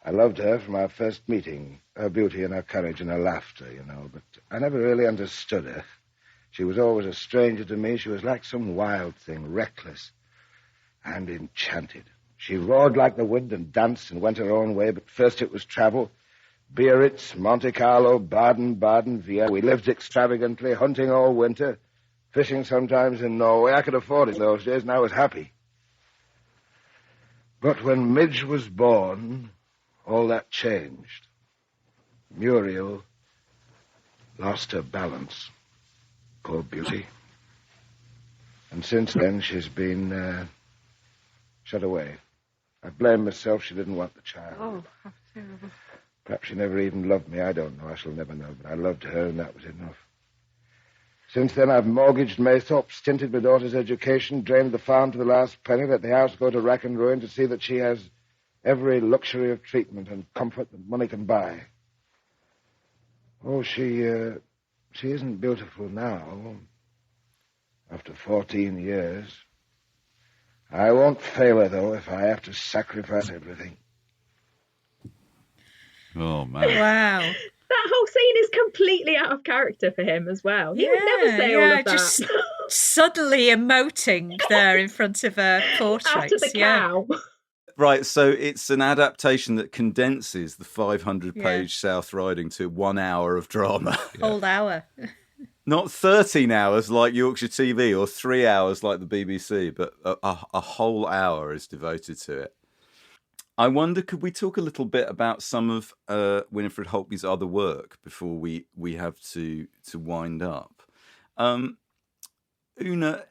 I loved her from our first meeting, her beauty and her courage and her laughter, but I never really understood her. She was always a stranger to me. She was like some wild thing, reckless and enchanted. She roared like the wind and danced and went her own way, but first it was travel. Biarritz, Monte Carlo, Baden, Vienna. We lived extravagantly, hunting all winter, fishing sometimes in Norway. I could afford it those days, and I was happy. But when Midge was born, all that changed. Muriel lost her balance. Poor beauty. And since then, she's been shut away. I blame myself she didn't want the child. Oh, how terrible. Perhaps she never even loved me. I don't know. I shall never know. But I loved her, and that was enough. Since then, I've mortgaged Maythorpe, stinted my daughter's education, drained the farm to the last penny, let the house go to rack and ruin to see that she has every luxury of treatment and comfort that money can buy. Oh, she isn't beautiful now. After 14 years. I won't fail her, though, if I have to sacrifice everything. Oh, man. Wow. That whole scene is completely out of character for him as well. He would never say all of that. Just suddenly emoting there in front of a portrait. After the cow. Right, so it's an adaptation that condenses the 500-page South Riding to 1 hour of drama. Whole hour. Not 13 hours like Yorkshire TV or 3 hours like the BBC, but a whole hour is devoted to it. I wonder, could we talk a little bit about some of Winifred Holtby's other work before we have to wind up? Una,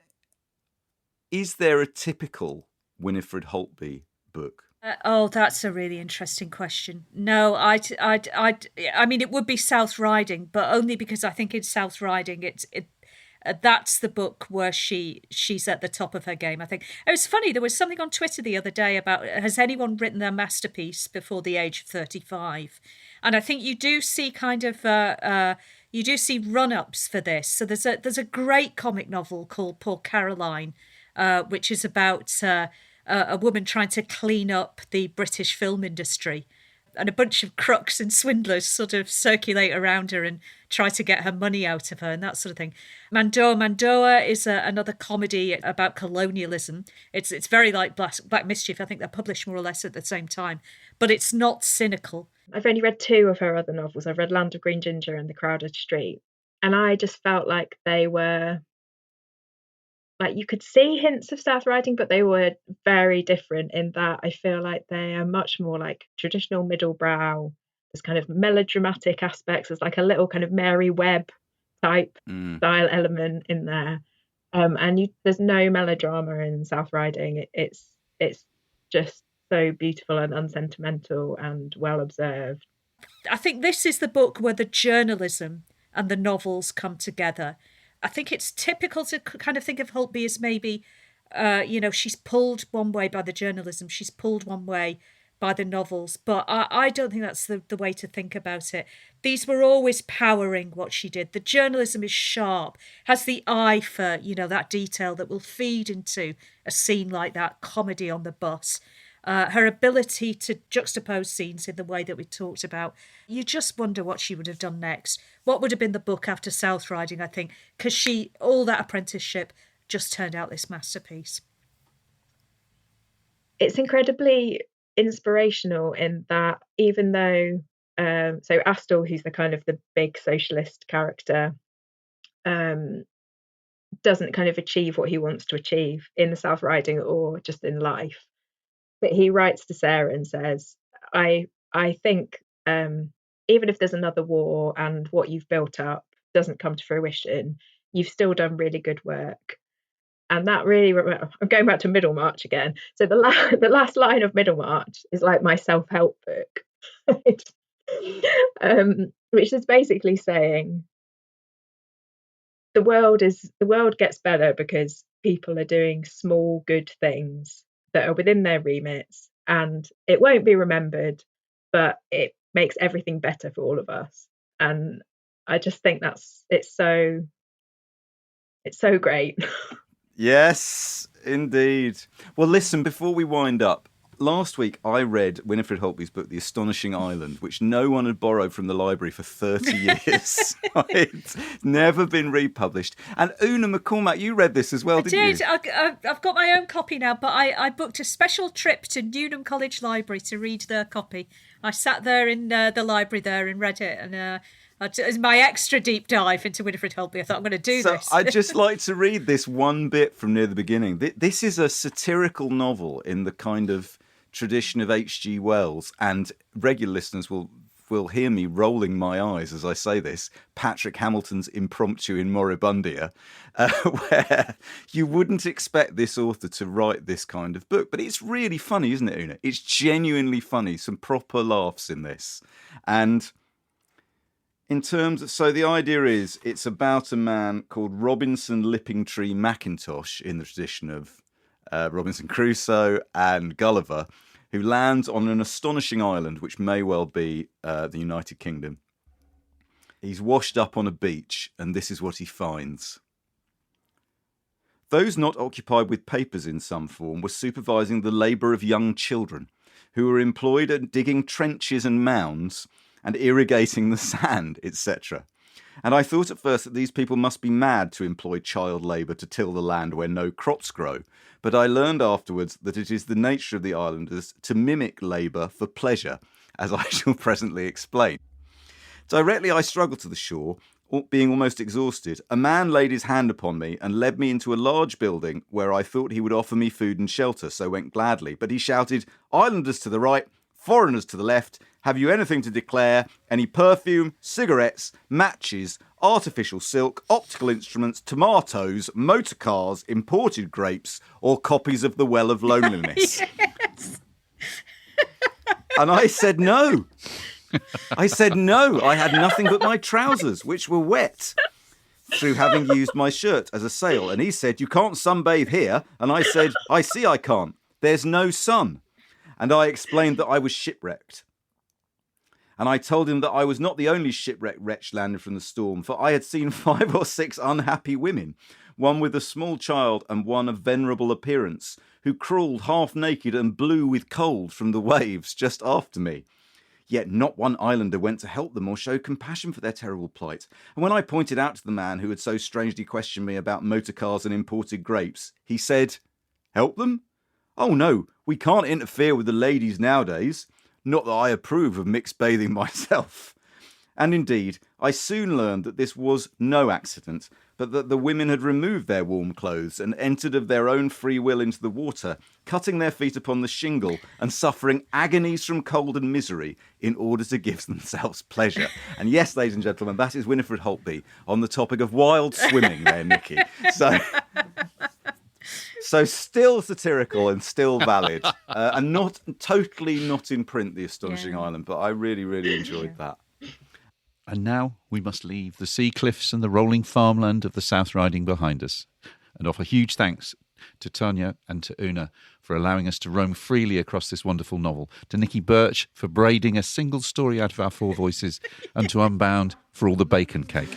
is there a typical Winifred Holtby book? That's a really interesting question. No, I mean, it would be South Riding, but only because I think in South Riding, that's the book where she's at the top of her game. I think it was funny. There was something on Twitter the other day about, has anyone written their masterpiece before the age of 35? And I think you do see kind of you do see run-ups for this. So there's a great comic novel called Poor Caroline, which is about a woman trying to clean up the British film industry. And a bunch of crooks and swindlers sort of circulate around her and try to get her money out of her and that sort of thing. Mandoa is another comedy about colonialism. It's very like Black Mischief. I think they're published more or less at the same time. But it's not cynical. I've only read 2 of her other novels. I've read Land of Green Ginger and The Crowded Street. And I just felt like they were... like you could see hints of South Riding, but they were very different in that I feel like they are much more like traditional middle brow. There's kind of melodramatic aspects. There's like a little kind of Mary Webb type style element in there. And there's no melodrama in South Riding. It's just so beautiful and unsentimental and well observed. I think this is the book where the journalism and the novels come together. I think it's typical to kind of think of Holtby as maybe, she's pulled one way by the journalism, she's pulled one way by the novels, but I don't think that's the way to think about it. These were always powering what she did. The journalism is sharp, has the eye for, that detail that will feed into a scene like that comedy on the bus. Her ability to juxtapose scenes in the way that we talked about. You just wonder what she would have done next. What would have been the book after South Riding, I think, because all that apprenticeship just turned out this masterpiece. It's incredibly inspirational in that even though, so Astle, who's the kind of the big socialist character, doesn't kind of achieve what he wants to achieve in the South Riding or just in life. But he writes to Sarah and says, I think even if there's another war and what you've built up doesn't come to fruition, you've still done really good work. And that really, I'm going back to Middlemarch again. So the last line of Middlemarch is like my self-help book, which is basically saying the world gets better because people are doing small good things that are within their remits, and it won't be remembered, but it makes everything better for all of us. And I just think it's so great. Yes, indeed. Well, listen, before we wind up, last week I read Winifred Holtby's book, The Astonishing Island, which no one had borrowed from the library for 30 years. It's never been republished. And Una McCormack, you read this as well, didn't you? I've got my own copy now, but I booked a special trip to Newnham College Library to read their copy. I sat there in the library there and read it, and as my extra deep dive into Winifred Holtby, I thought I'm going to do this. I'd just like to read this one bit from near the beginning. This is a satirical novel in the kind of tradition of H.G. Wells, and regular listeners will hear me rolling my eyes as I say this, Patrick Hamilton's Impromptu in Moribundia, where you wouldn't expect this author to write this kind of book. But it's really funny, isn't it, Una? It's genuinely funny, some proper laughs in this. And in terms of, so the idea is it's about a man called Robinson Lippingtree Mackintosh in the tradition of Robinson Crusoe and Gulliver, who lands on an astonishing island, which may well be the United Kingdom. He's washed up on a beach, and this is what he finds. Those not occupied with papers in some form were supervising the labour of young children, who were employed at digging trenches and mounds and irrigating the sand, etc. And I thought at first that these people must be mad to employ child labour to till the land where no crops grow. But I learned afterwards that it is the nature of the islanders to mimic labour for pleasure, as I shall presently explain. Directly I struggled to the shore, being almost exhausted, a man laid his hand upon me and led me into a large building where I thought he would offer me food and shelter, so went gladly. But he shouted, "Islanders to the right, foreigners to the left, have you anything to declare? Any perfume, cigarettes, matches, artificial silk, optical instruments, tomatoes, motor cars, imported grapes, or copies of The Well of Loneliness?" Yes. And I said no. I said no. I had nothing but my trousers, which were wet through having used my shirt as a sail. And he said, "You can't sunbathe here." And I said, "I see I can't. There's no sun." And I explained that I was shipwrecked. And I told him that I was not the only shipwrecked wretch landed from the storm, for I had seen 5 or 6 unhappy women, one with a small child and one of venerable appearance, who crawled half naked and blew with cold from the waves just after me. Yet not one islander went to help them or show compassion for their terrible plight. And when I pointed out to the man who had so strangely questioned me about motor cars and imported grapes, he said, "Help them? Oh no, we can't interfere with the ladies nowadays. Not that I approve of mixed bathing myself." And indeed, I soon learned that this was no accident, but that the women had removed their warm clothes and entered of their own free will into the water, cutting their feet upon the shingle and suffering agonies from cold and misery in order to give themselves pleasure. And yes, ladies and gentlemen, that is Winifred Holtby on the topic of wild swimming there, Nikki. So still satirical and still valid, and not in print, The Astonishing Island, but I really, really enjoyed that. And now we must leave the sea cliffs and the rolling farmland of the South Riding behind us and offer huge thanks to Tanya and to Una for allowing us to roam freely across this wonderful novel, to Nikki Birch for braiding a single story out of our 4 voices, and to Unbound for all the bacon cake.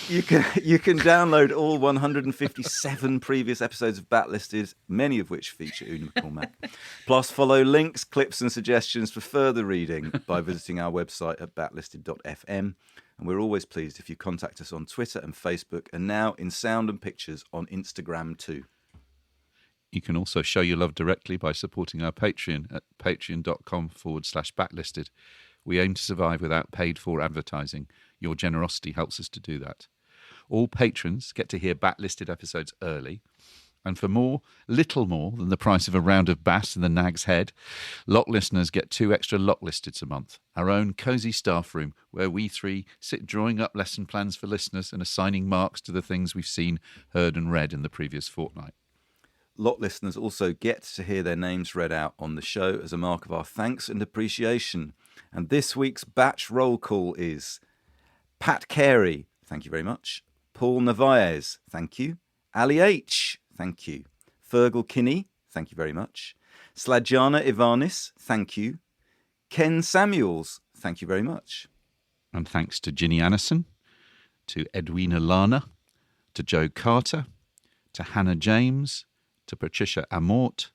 You can download all 157 previous episodes of Backlisted, many of which feature Una McCormack. Plus, follow links, clips and suggestions for further reading by visiting our website at backlisted.fm. And we're always pleased if you contact us on Twitter and Facebook, and now in sound and pictures on Instagram too. You can also show your love directly by supporting our Patreon at patreon.com/backlisted. We aim to survive without paid-for advertising. Your generosity helps us to do that. All patrons get to hear Backlisted episodes early, And for little more than the price of a round of bass in the Nag's Head, Lock listeners get 2 extra Lock Listeds a month. Our own cosy staff room where we 3 sit drawing up lesson plans for listeners and assigning marks to the things we've seen, heard and read in the previous fortnight. Lock listeners also get to hear their names read out on the show as a mark of our thanks and appreciation. And this week's batch roll call is Pat Carey, thank you very much. Paul Narvaez, thank you. Ali H, thank you. Fergal Kinney, thank you very much. Sladjana Ivanis, thank you. Ken Samuels, thank you very much. And thanks to Ginny Annison, to Edwina Lana, to Joe Carter, to Hannah James, to Patricia Amort,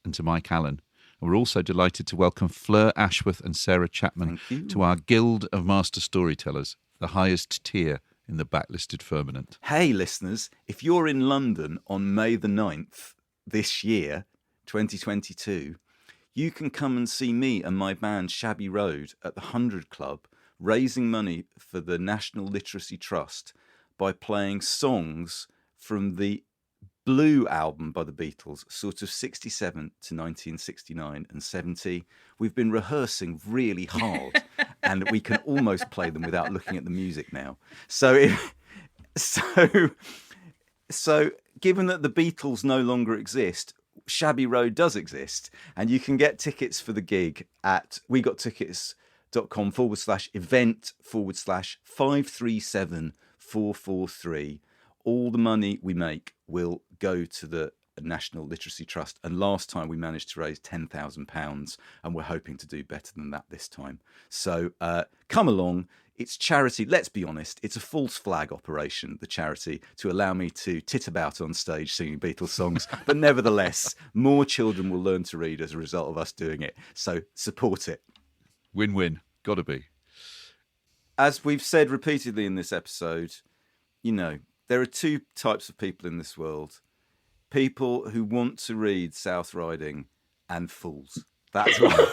and to Mike Allen. And we're also delighted to welcome Fleur Ashworth and Sarah Chapman to our Guild of Master Storytellers, the highest tier in the backlisted firmament. Hey, listeners, if you're in London on May the 9th this year, 2022, you can come and see me and my band Shabby Road at the 100 Club, raising money for the National Literacy Trust by playing songs from the Blue album by the Beatles, sort of 67 to 1969 and 70. We've been rehearsing really hard and we can almost play them without looking at the music now. So given that the Beatles no longer exist, Shabby Road does exist, and you can get tickets for the gig at wegottickets.com/event/537443. All the money we make will go to the National Literacy Trust. And last time we managed to raise £10,000, and we're hoping to do better than that this time. So come along. It's charity. Let's be honest. It's a false flag operation, the charity, to allow me to tit about on stage singing Beatles songs. But nevertheless, more children will learn to read as a result of us doing it. So support it. Win-win. Gotta be. As we've said repeatedly in this episode, you know, there are 2 types of people in this world. People who want to read South Riding and fools. That's right.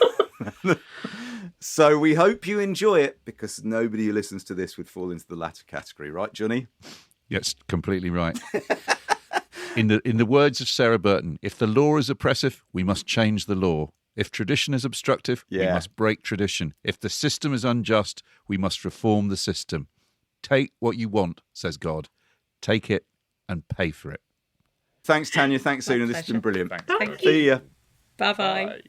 So we hope you enjoy it, because nobody who listens to this would fall into the latter category. Right, Johnny? Yes, completely right. In the words of Sarah Burton, if the law is oppressive, we must change the law. If tradition is obstructive, we must break tradition. If the system is unjust, we must reform the system. Take what you want, says God. Take it and pay for it. Thanks, Tanya. Thanks, Una. This has been brilliant. Thank you. See ya. Bye-bye. Bye.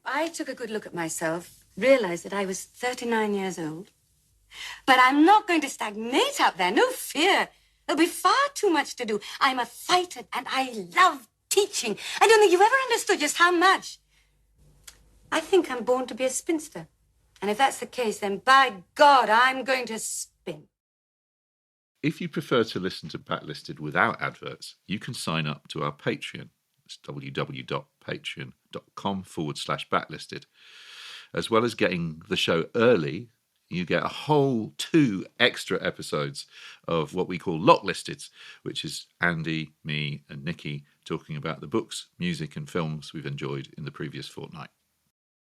I took a good look at myself, realised that I was 39 years old. But I'm not going to stagnate up there, no fear. There'll be far too much to do. I'm a fighter and I love teaching. I don't think you've ever understood just how much. I think I'm born to be a spinster. And if that's the case, then by God, I'm going to spin. If you prefer to listen to Backlisted without adverts, you can sign up to our Patreon. It's www.patreon.com/backlisted. As well as getting the show early, you get a whole 2 extra episodes of what we call Lock Listeds, which is Andy, me and Nikki talking about the books, music and films we've enjoyed in the previous fortnight.